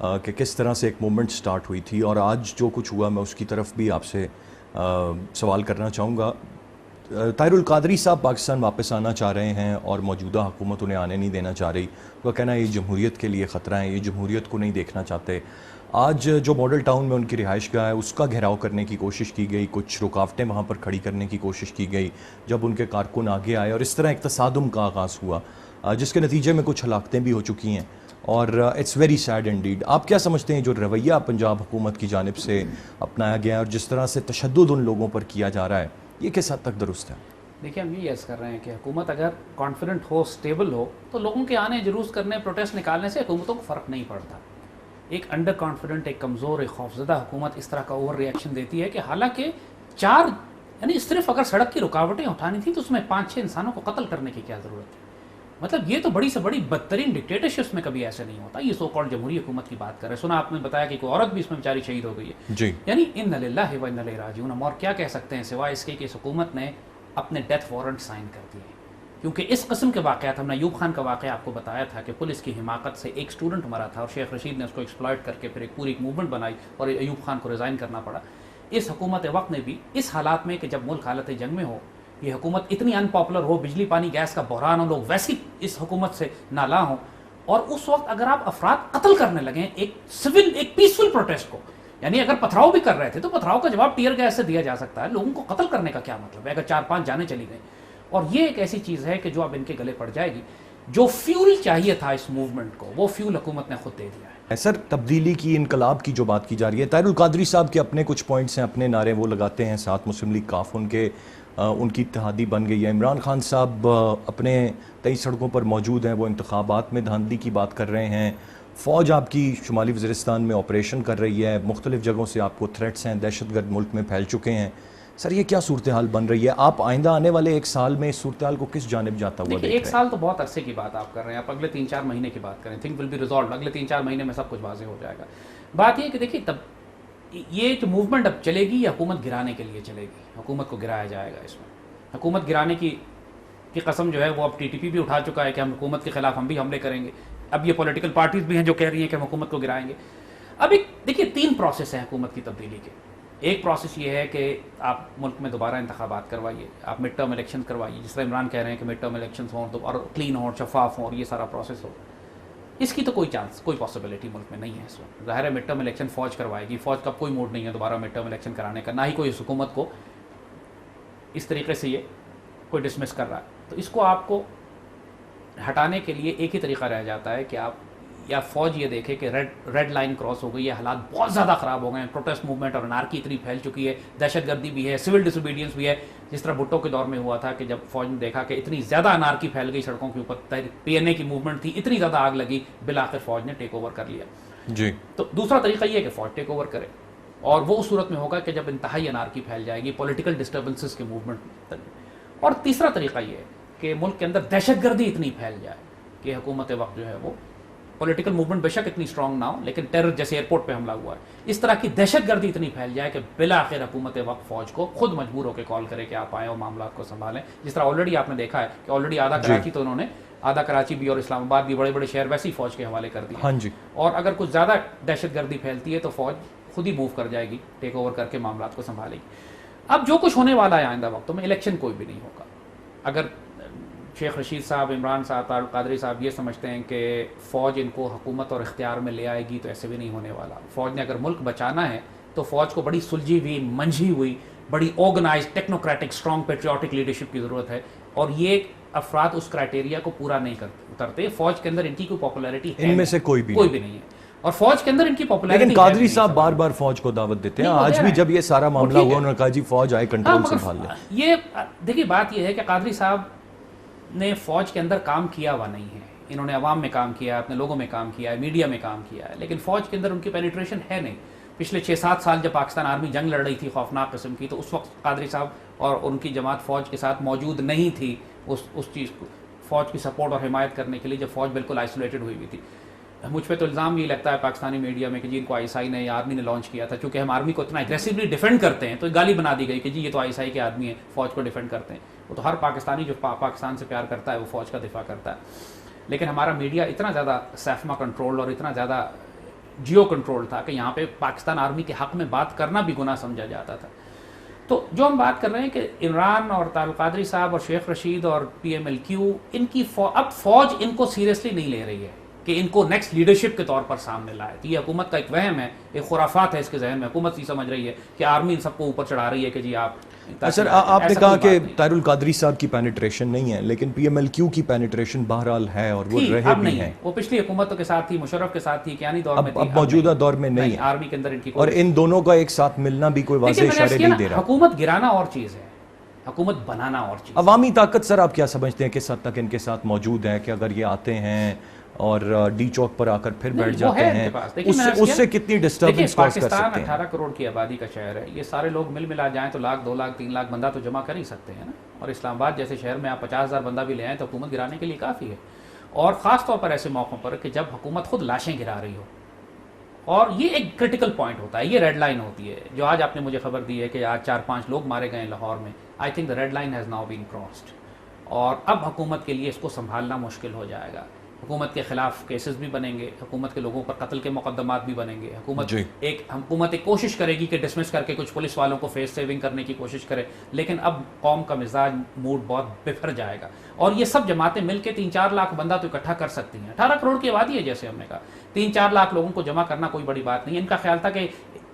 کہ کس طرح سے ایک موومنٹ سٹارٹ ہوئی تھی, اور آج جو کچھ ہوا میں اس کی طرف بھی آپ سے سوال کرنا چاہوں گا. طاہر القادری صاحب پاکستان واپس آنا چاہ رہے ہیں اور موجودہ حکومت انہیں آنے نہیں دینا چاہ رہی. وہ کہنا ہے یہ جمہوریت کے لیے خطرہ ہے, یہ جمہوریت کو نہیں دیکھنا چاہتے. آج جو ماڈل ٹاؤن میں ان کی رہائش گاہ ہے اس کا گھیراؤ کرنے کی کوشش کی گئی, کچھ رکاوٹیں وہاں پر کھڑی کرنے کی کوشش کی گئی جب ان کے کارکن آگے آئے, اور اس طرح ایک تصادم کا آغاز ہوا جس کے نتیجے میں کچھ ہلاکتیں بھی ہو چکی ہیں, اور اٹس ویری سیڈ انڈیڈ. آپ کیا سمجھتے ہیں جو رویہ پنجاب حکومت کی جانب سے اپنایا گیا ہے اور جس طرح سے تشدد ان لوگوں پر کیا جا رہا ہے, یہ کس حد تک درست ہے؟ دیکھیں, ہم یہ عرض کر رہے ہیں کہ حکومت اگر کانفیڈنٹ ہو, اسٹیبل ہو, تو لوگوں کے آنے, جلوس کرنے, پروٹیسٹ نکالنے سے حکومتوں کو فرق نہیں پڑتا. ایک انڈر کانفیڈنٹ, ایک کمزور, ایک خوفزدہ حکومت اس طرح کا اوور ریئیکشن دیتی ہے کہ حالانکہ یعنی صرف اگر سڑک کی رکاوٹیں اٹھانی تھی تو اس میں 5-6 انسانوں کو قتل کرنے کی کیا ضرورت ہے؟ مطلب یہ تو بڑی سے بڑی بدترین ڈکٹیٹرشپس میں کبھی ایسے نہیں ہوتا. یہ سو کالڈ جمہوری حکومت کی بات کر رہے ہیں. سنا آپ نے بتایا کہ کوئی عورت بھی اس میں بیچاری شہید ہو گئی ہے. جی, یعنی انا للہ و انا الیہ راجعون. ہم اور کیا کہہ سکتے ہیں سوائے اس کے کہ اس حکومت نے اپنے ڈیتھ وارنٹ سائن کر دیے, کیونکہ اس قسم کے واقعات, ہم نے ایوب خان کا واقعہ آپ کو بتایا تھا کہ پولیس کی حماقت سے ایک اسٹوڈنٹ مرا تھا, اور شیخ رشید نے اس کو ایکسپلائٹ کر کے پھر ایک پوری موومنٹ بنائی اور ایوب خان کو ریزائن کرنا پڑا. اس حکومت وقت نے بھی اس حالات میں کہ جب ملک حالت جنگ میں ہو, یہ حکومت اتنی ان پاپولر ہو, بجلی پانی گیس کا بحران ہو, لوگ ویسے اس حکومت سے نالاں ہوں, اور اس وقت اگر آپ افراد قتل کرنے لگیں ایک سول, ایک پیسفل پروٹیسٹ کو, یعنی اگر پتھراؤ بھی کر رہے تھے تو پتھراؤ کا جواب ٹیئر گیس سے دیا جا سکتا ہے. لوگوں کو قتل کرنے کا کیا مطلب ہے اگر 4-5 جانیں چلی گئیں؟ اور یہ ایک ایسی چیز ہے کہ جو اب ان کے گلے پڑ جائے گی. جو فیول چاہیے تھا اس موومنٹ کو وہ فیول حکومت نے خود دے دیا ہے. سر تبدیلی کی انقلاب کی جو بات کی جا رہی ہے، طاہر القادری صاحب کے اپنے کچھ پوائنٹس ہیں، اپنے نعرے وہ لگاتے ہیں، ساتھ مسلم لیگ کاف ان کی اتحادی بن گئی ہے. عمران خان صاحب اپنے 23 سڑکوں پر موجود ہیں، وہ انتخابات میں دھاندلی کی بات کر رہے ہیں. فوج آپ کی شمالی وزیرستان میں آپریشن کر رہی ہے، مختلف جگہوں سے آپ کو تھریٹس ہیں، دہشت گرد ملک میں پھیل چکے ہیں. سر یہ کیا صورتحال بن رہی ہے؟ آپ آئندہ آنے والے ایک سال میں اس صورتحال کو کس جانب جاتا ہوا دیکھ رہے ہیں؟ ایک سال تو بہت عرصے کی بات آپ کر رہے ہیں، آپ اگلے 3-4 مہینے کی بات کریں. Think will be resolved. اگلے 3-4 مہینے میں سب کچھ واضح ہو جائے گا. بات یہ ہے کہ دیکھیے تب یہ جو موومنٹ اب چلے گی یہ حکومت گرانے کے لیے چلے گی. حکومت کو گرایا جائے گا. اس میں حکومت گرانے کی قسم جو ہے وہ اب TTP بھی اٹھا چکا ہے کہ ہم حکومت کے خلاف ہم بھی حملے کریں گے. اب یہ پولیٹیکل پارٹیز بھی ہیں جو کہہ رہی ہیں کہ ہم حکومت کو گرائیں گے. اب ایک دیکھیے 3 پروسیس ہیں حکومت کی تبدیلی کے. ایک پروسیس یہ ہے کہ آپ ملک میں دوبارہ انتخابات کروائیے، آپ مڈ ٹرم الیکشن کروائیے، جس طرح عمران کہہ رہے ہیں کہ مڈ ٹرم الیکشنز ہوں تو اور کلین ہوں، شفاف ہوں اور یہ سارا پروسیس ہو. اس کی تو کوئی چانس، کوئی پاسبلٹی ملک میں نہیں ہے اس وقت. ظاہر ہے مڈ ٹرم الیکشن فوج کروائے گی. فوج کا کوئی موڈ نہیں ہے دوبارہ مڈ ٹرم الیکشن کرانے کا، نہ ہی کوئی اس حکومت کو اس طریقے سے یہ کوئی ڈسمس کر رہا ہے. تو اس کو آپ کو ہٹانے کے لیے ایک ہی طریقہ رہ جاتا ہے کہ آپ یا فوج یہ دیکھے کہ ریڈ لائن کراس ہو گئی ہے، حالات بہت زیادہ خراب ہو گئے ہیں، پروٹیسٹ موومنٹ اور انارکی اتنی پھیل چکی ہے، دہشت گردی بھی ہے، سول ڈس اوبیڈینس بھی ہے. جس طرح بھٹو کے دور میں ہوا تھا کہ جب فوج نے دیکھا کہ اتنی زیادہ انارکی پھیل گئی سڑکوں کے اوپر، PNA کی موومنٹ تھی، اتنی زیادہ آگ لگی، بالآخر فوج نے ٹیک اوور کر لیا. جی. تو دوسرا طریقہ یہ ہے کہ فوج ٹیک اوور کرے، اور وہ اس صورت میں ہوگا کہ جب انتہائی انارکی پھیل جائے گی، پولیٹیکل ڈسٹربنسز کے موومنٹ. اور تیسرا طریقہ یہ ہے کہ ملک کے اندر دہشت گردی اتنی پھیل جائے کہ حکومت وقت جو ہے وہ پولیٹیکل موومنٹ بے شک اتنی اسٹرانگ نہ ہو، لیکن ٹیرر جیسے ایئرپورٹ پہ حملہ ہوا ہے، اس طرح کی دہشت گردی اتنی پھیل جائے کہ بالآخر حکومت وقت فوج کو خود مجبور ہو کے کال کرے کہ آپ آئیں اور معاملات کو سنبھالیں. جس طرح آلریڈی آپ نے دیکھا ہے کہ آلریڈی آدھا کراچی تو انہوں نے، آدھا کراچی بھی اور اسلام آباد بھی، بڑے بڑے شہر ویسی فوج کے حوالے کر دیے. ہاں جی. اور اگر کچھ زیادہ دہشت گردی پھیلتی ہے تو فوج خود ہی موو کر جائے گی، ٹیک اوور کر کے معاملات کو سنبھالے گی. اب جو کچھ ہونے والا ہے آئندہ وقتوں میں، الیکشن کوئی بھی نہیں ہوگا. اگر شیخ رشید صاحب، عمران صاحب، طاہر القادری صاحب یہ سمجھتے ہیں کہ فوج ان کو حکومت اور اختیار میں لے آئے گی تو ایسے بھی نہیں ہونے والا. فوج نے اگر ملک بچانا ہے تو فوج کو بڑی سلجھی ہوئی، منجھی ہوئی، بڑی organised, technocratic, strong patriotic leadership کی ضرورت ہے. اور یہ افراد اس کرائٹیریا کو پورا نہیں اترتے. فوج کے اندر ان کی کوئی پاپولیرٹی ان میں سے کوئی بھی نہیں ہے. اور فوج کے اندر ان کی پاپولیرٹی، لیکن قادری صاحب بار بار فوج کو دعوت دیتے ہیں. آج بھی جب یہ سارا معاملہ ہوا انہوں نے کہا جی فوج آئے کنٹرول سنبھال لے. یہ دیکھیے بات یہ ہے کہ قادری صاحب نے فوج کے اندر کام کیا ہوا نہیں ہے. انہوں نے عوام میں کام کیا ہے، اپنے لوگوں میں کام کیا ہے، میڈیا میں کام کیا ہے، لیکن فوج کے اندر ان کی پینیٹریشن ہے نہیں. پچھلے 6-7 سال جب پاکستان آرمی جنگ لڑ رہی تھی خوفناک قسم کی، تو اس وقت قادری صاحب اور ان کی جماعت فوج کے ساتھ موجود نہیں تھی اس چیز کو، فوج کی سپورٹ اور حمایت کرنے کے لیے، جب فوج بالکل آئسولیٹڈ ہوئی ہوئی تھی. مجھ پہ تو الزام یہ لگتا ہے پاکستانی میڈیا میں کہ جی ان کو ISI نے یا آرمی نے لانچ کیا تھا. چونکہ ہم آرمی کو اتنا اگریسولی ڈیفینڈ کرتے ہیں تو گالی بنا دی گئی کہ جی یہ تو ISI کے آدمی ہیں، فوج کو ڈیفینڈ کرتے ہیں. وہ تو ہر پاکستانی جو پاکستان سے پیار کرتا ہے وہ فوج کا دفاع کرتا ہے. لیکن ہمارا میڈیا اتنا زیادہ سیفما کنٹرول اور اتنا زیادہ جیو کنٹرول تھا کہ یہاں پہ پاکستان آرمی کے حق میں بات کرنا بھی گناہ سمجھا جاتا تھا. تو جو ہم بات کر رہے ہیں کہ عمران اور طاہر القادری صاحب اور شیخ رشید اور PMLQ، ان کی اب فوج ان کو سیریسلی نہیں لے رہی ہے کہ ان کو نیکسٹ لیڈرشپ کے طور پر سامنے لائے. تو یہ حکومت کا ایک وہم ہے، ایک خرافات ہے اس کے ذہن میں. حکومت یہ سمجھ رہی ہے کہ آرمی ان سب کو اوپر چڑھا رہی ہے کہ جی آپ. سر آپ نے کہا کہ طاہر القادری صاحب کی پینیٹریشن نہیں ہے، لیکن PMLQ کی پینیٹریشن بہرحال ہے اور وہ رہے بھی ہیں. وہ پچھلی حکومتوں کے ساتھ تھی، مشرف کے ساتھ تھی، کیانی دور میں تھی. اب موجودہ دور میں نہیں ہے. آرمی کے اندر ان کی اور ان دونوں کا ایک ساتھ ملنا بھی کوئی واضح اشارے نہیں دے رہا. حکومت گرانا اور چیز ہے، حکومت بنانا اور چیز. عوامی طاقت سر آپ کیا سمجھتے ہیں کس حد تک ان کے ساتھ موجود ہے کہ اگر یہ آتے ہیں اور ڈی چوک پر آ کر پھر بیٹھ جاتے ہیں، اس سے کتنی ڈسٹربنس کاز کر سکتے ہیں؟ پاکستان 18 کروڑ کی آبادی کا شہر ہے. یہ سارے لوگ ملا جائیں تو 1,00,000 2,00,000 3,00,000 بندہ تو جمع کر ہی سکتے ہیں نا. اور اسلام آباد جیسے شہر میں آپ 50,000 بندہ بھی لے آئیں تو حکومت گرانے کے لیے کافی ہے. اور خاص طور پر ایسے موقعوں پر کہ جب حکومت خود لاشیں گرا رہی ہو. اور یہ ایک کرٹیکل پوائنٹ ہوتا ہے، یہ ریڈ لائن ہوتی ہے. جو آج آپ نے مجھے خبر دی ہے کہ آج 4-5 لوگ مارے گئے لاہور میں، I think the red line has now been crossed. اور اب حکومت کے لیے اس کو سنبھالنا مشکل ہو جائے گا. حکومت کے خلاف کیسز بھی بنیں گے، حکومت کے لوگوں پر قتل کے مقدمات بھی بنیں گے. حکومت ایک کوشش کرے گی کہ ڈسمس کر کے کچھ پولیس والوں کو فیس سیونگ کرنے کی کوشش کرے. لیکن اب قوم کا مزاج موڈ بہت بفر جائے گا. اور یہ سب جماعتیں مل کے 3-4 لاکھ بندہ تو اکٹھا کر سکتی ہیں. 18 کروڑ کی آبادی ہے جیسے ہم نے کہا. 3-4 لاکھ لوگوں کو جمع کرنا کوئی بڑی بات نہیں. ان کا خیال تھا کہ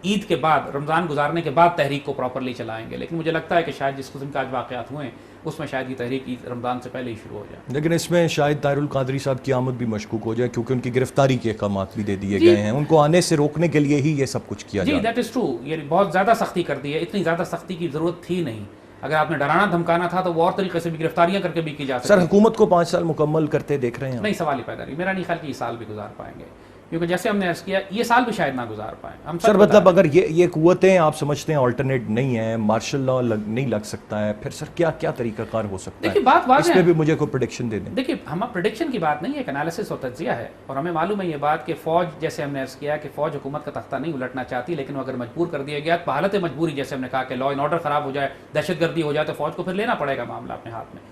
عید کے بعد، رمضان گزارنے کے بعد تحریک کو پراپرلی چلائیں گے. لیکن مجھے لگتا ہے کہ شاید جس قسم کے آج واقعات ہوئے ہیں اس میں شاید یہ تحریک رمضان سے پہلے ہی شروع ہو جائے. لیکن اس میں شاید طاہر القادری صاحب کی آمد بھی مشکوک ہو جائے کیونکہ ان کی گرفتاری کے احکامات بھی دے دیے گئے ہیں. ان کو آنے سے روکنے کے لیے ہی یہ سب کچھ کیا جی جا رہا ہے. That is true. یہ بہت زیادہ سختی کر دی ہے. اتنی زیادہ سختی کی ضرورت تھی نہیں. اگر آپ نے ڈرانا دھمکانا تھا تو وہ اور طریقے سے بھی گرفتاریاں کر کے بھی کی جا سکتی. سر حکومت کو 5 سال مکمل کرتے دیکھ رہے ہیں نہیں, سوال ہی پیدا نہیں. میرا نہیں خیال کہ یہ سال بھی گزار پائیں گے, کیونکہ جیسے ہم نے عرض کیا یہ سال بھی شاید نہ گزار پائیں. ہم سر مطلب اگر یہ قوتیں آپ سمجھتے ہیں آلٹرنیٹ نہیں ہیں, مارشل لا نہیں لگ سکتا ہے, پھر سر کیا طریقہ کار ہو سکتا ہے؟ دیکھیے بات واضح اس پہ بھی مجھے کوئی پریڈکشن دے دیں. دیکھیے ہم پریڈکشن کی بات نہیں ہے, ایک انالیسس اور تجزیہ ہے. اور ہمیں معلوم ہے یہ بات کہ فوج, جیسے ہم نے عرض کیا کہ فوج حکومت کا تختہ نہیں الٹنا چاہتی, لیکن وہ اگر مجبور کر دیا گیا تو حالت مجبوری, جیسے ہم نے کہا کہ لا اینڈ آرڈر خراب ہو جائے, دہشت گردی ہو جائے, تو فوج کو پھر لینا پڑے گا معاملہ اپنے ہاتھ میں.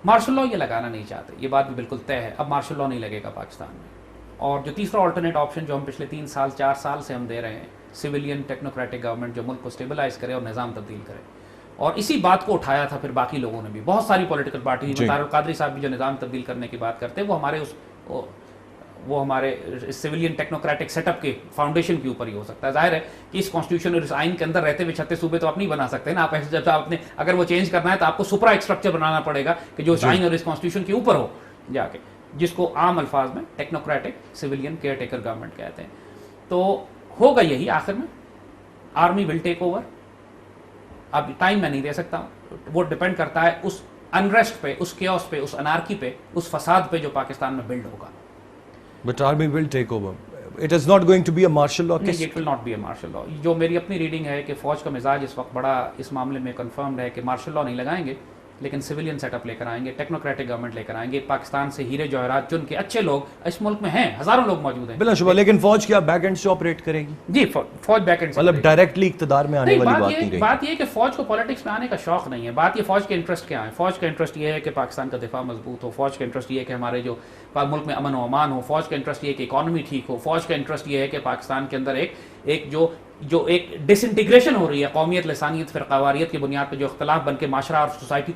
مارشل لا یہ لگانا نہیں چاہتے, یہ بات بھی بالکل طے ہے. اب مارشل لا نہیں لگے گا پاکستان میں. اور جو تیسرا آلٹرنیٹ آپشن جو ہم پچھلے 3 سال 4 سال سے ہم دے رہے ہیں, سویلین ٹیکنوکریٹک گورنمنٹ جو ملک کو اسٹیبلائز کرے اور نظام تبدیل کرے. اور اسی بات کو اٹھایا تھا پھر باقی لوگوں نے بھی, بہت ساری پولیٹیکل پارٹی, طاہر القادری صاحب بھی جو نظام تبدیل کرنے کی بات کرتے ہیں, وہ ہمارے سویلین ٹیکنوکریٹک سیٹ اپ کے فاؤنڈیشن کے اوپر ہی ہو سکتا ہے. ظاہر ہے کہ اس کانسٹیٹیوشن اور اس آئین کے اندر رہتے ہوئے 36 صوبے تو آپ نہیں بنا سکتے نا. آپ نے اگر وہ چینج کرنا ہے تو آپ کو سپرا اسٹرکچر بنانا پڑے گا کہ جو اس آئین اور اس کانسٹیٹیوشن کے اوپر ہو جا کے, جس کو عام الفاظ میں technocratic civilian care taker government کہتے ہیں. تو ہوگا یہی آخر میں, آرمی ول ٹیک اوور. اب ٹائم میں نہیں دے سکتا ہوں, وہ ڈپینڈ کرتا ہے اس انریسٹ پہ, اس کیوس پہ, اس انارکی پہ, اس فساد پہ جو پاکستان میں بلڈ ہوگا. But army will take over. It is not going to be a martial law. It will not be a martial law. جو میری اپنی ریڈنگ ہے کہ فوج کا مزاج اس وقت بڑا اس معاملے میں کنفرمڈ ہے کہ مارشل لا نہیں لگائیں گے, لیکن سویلین سیٹ اپ لے کر آئیں گے, ٹیکنوکریٹک گورنمنٹ لے کر آئیں گے. پاکستان سے ہیرے جواہرات چن کے اچھے لوگ اس ملک میں ہیں, ہزاروں لوگ موجود ہیں بلا شبہ, لیکن فوج کیا بیک اینڈ سے آپریٹ کرے گی؟ جی فوج بیک اینڈ سے, مطلب ڈائریکٹلی اقتدار میں آنے والی بات نہیں رہی. بات یہ ہے کہ فوج کو پالیٹکس میں آنے کا شوق نہیں ہے. بات یہ فوج کے انٹرسٹ کیا ہے. فوج کا انٹرسٹ یہ ہے کہ پاکستان کا دفاع مضبوط ہو. فوج کا انٹرسٹ یہ ہے کہ ہمارے جو ملک میں امن و امان ہو. فوج کا انٹرسٹ یہ ہے کہ اکانومی ٹھیک ہو. فوج کا انٹرسٹ یہ ہے کہ پاکستان کے اندر ایک جو ایک ڈس انٹیگریشن ہو رہی ہے, قومیت, لسانیت, فرقواریت کی بنیاد پہ جو اختلاف بن کے معاشرہ اور سوسائٹی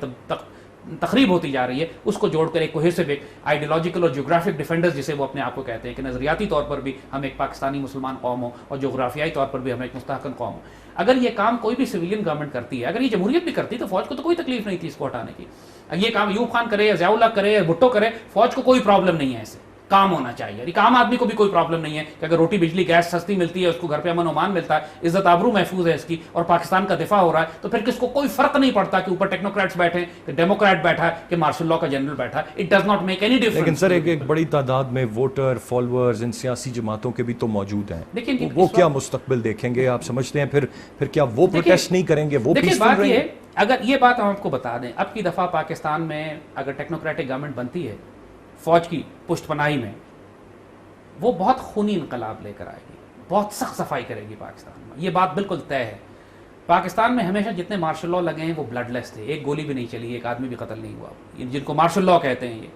تخریب ہوتی جا رہی ہے, اس کو جوڑ کر ایک کوہیسو, ایک آئیڈیالوجیکل اور جغرافک ڈیفینڈرز جسے وہ اپنے آپ کو کہتے ہیں, کہ نظریاتی طور پر بھی ہم ایک پاکستانی مسلمان قوم ہو اور جغرافیائی طور پر بھی ہم ایک مستحکم قوم ہو. اگر یہ کام کوئی بھی سویلین گورنمنٹ کرتی ہے, اگر یہ جمہوریت بھی کرتی تو فوج کو تو کوئی تکلیف نہیں تھی اس کو ہٹانے کی. یہ کام ایوب خان کرے یا ضیاء اللہ کرے یا بھٹو کرے, فوج کو کوئی پرابلم نہیں ہے. ایسے کام ہونا چاہیے. ایک عام آدمی کو بھی کوئی پرابلم نہیں ہے کہ اگر روٹی بجلی گیس سستی ملتی ہے, اس کو گھر پہ امن و امان ملتا ہے, عزت آبرو محفوظ ہے اس کی, اور پاکستان کا دفاع ہو رہا ہے, تو پھر کس کو کوئی فرق نہیں پڑتا کہ اوپر ٹیکنوکریٹس بیٹھے, کہ ڈیموکریٹ بیٹھا ہے, کہ مارشل لا کا جنرل بیٹھا ہے. It does not make any difference. لیکن سر ایک بڑی تعداد میں ووٹر, فالوورز ان سیاسی جماعتوں کے بھی تو موجود ہیں. لیکن وہ کیا مستقبل دیکھیں گے آپ سمجھتے ہیں؟ پھر کیا وہ پروٹیسٹ نہیں کریں گے؟ وہ پیسفل رہیں گے؟ اگر یہ بات ہم آپ کو بتا دیں, اب کی دفعہ پاکستان میں اگر ٹیکنوکریٹک گورنمنٹ بنتی ہے فوج کی پشت پناہی میں, وہ بہت خونی انقلاب لے کر آئے گی, بہت سخت صفائی کرے گی پاکستان میں. یہ بات بالکل طے ہے. پاکستان میں ہمیشہ جتنے مارشل لا لگے ہیں وہ بلڈ لیس تھے. ایک گولی بھی نہیں چلی, ایک آدمی بھی قتل نہیں ہوا, جن کو مارشل لا کہتے ہیں یہ.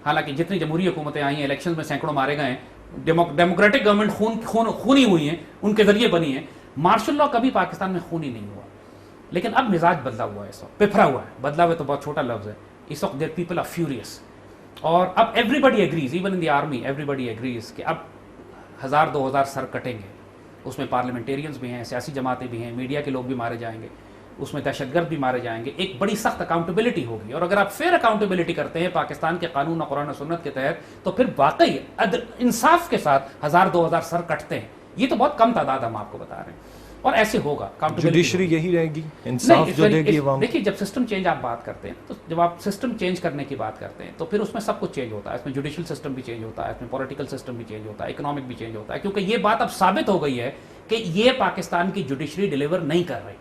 حالانکہ جتنی جمہوری حکومتیں آئی ہیں, الیکشن میں سینکڑوں مارے گئے ہیں, ڈیموکریٹک گورنمنٹ خونی ہوئی ہیں, ان کے ذریعے بنی ہیں. مارشل لا کبھی پاکستان میں خونی نہیں ہوا. لیکن اب مزاج بدلا ہوا ہے, اس وقت پپھرا ہوا ہے. بدلا ہوا تو بہت چھوٹا لفظ ہے. اس وقت دیر پیپل آر فیوریس. اور اب everybody agrees, even in the army everybody agrees کہ اب 1000-2000 سر کٹیں گے. اس میں پارلیمنٹیرینز بھی ہیں, سیاسی جماعتیں بھی ہیں, میڈیا کے لوگ بھی مارے جائیں گے, اس میں دہشت گرد بھی مارے جائیں گے. ایک بڑی سخت اکاؤنٹیبلٹی ہوگی. اور اگر آپ فیئر اکاؤنٹیبلٹی کرتے ہیں پاکستان کے قانون اور قرآن و سنت کے تحت, تو پھر واقعی انصاف کے ساتھ 1000-2000 سر کٹتے ہیں. یہ تو بہت کم تعداد ہم آپ کو بتا رہے ہیں, اور ایسے ہوگا. جوڈیشری یہی رہے گی, انصاف جو دے گی عوام. دیکھیے جب سسٹم چینج آپ بات کرتے ہیں, تو جب آپ سسٹم چینج کرنے کی بات کرتے ہیں تو پھر اس میں سب کچھ چینج ہوتا ہے. اس میں جوڈیشل سسٹم بھی چینج ہوتا ہے, اس میں پولیٹیکل سسٹم بھی چینج ہوتا ہے, اکنامک بھی چینج ہوتا ہے. کیونکہ یہ بات اب ثابت ہو گئی ہے کہ یہ پاکستان کی جوڈیشری ڈیلیور نہیں کر رہی.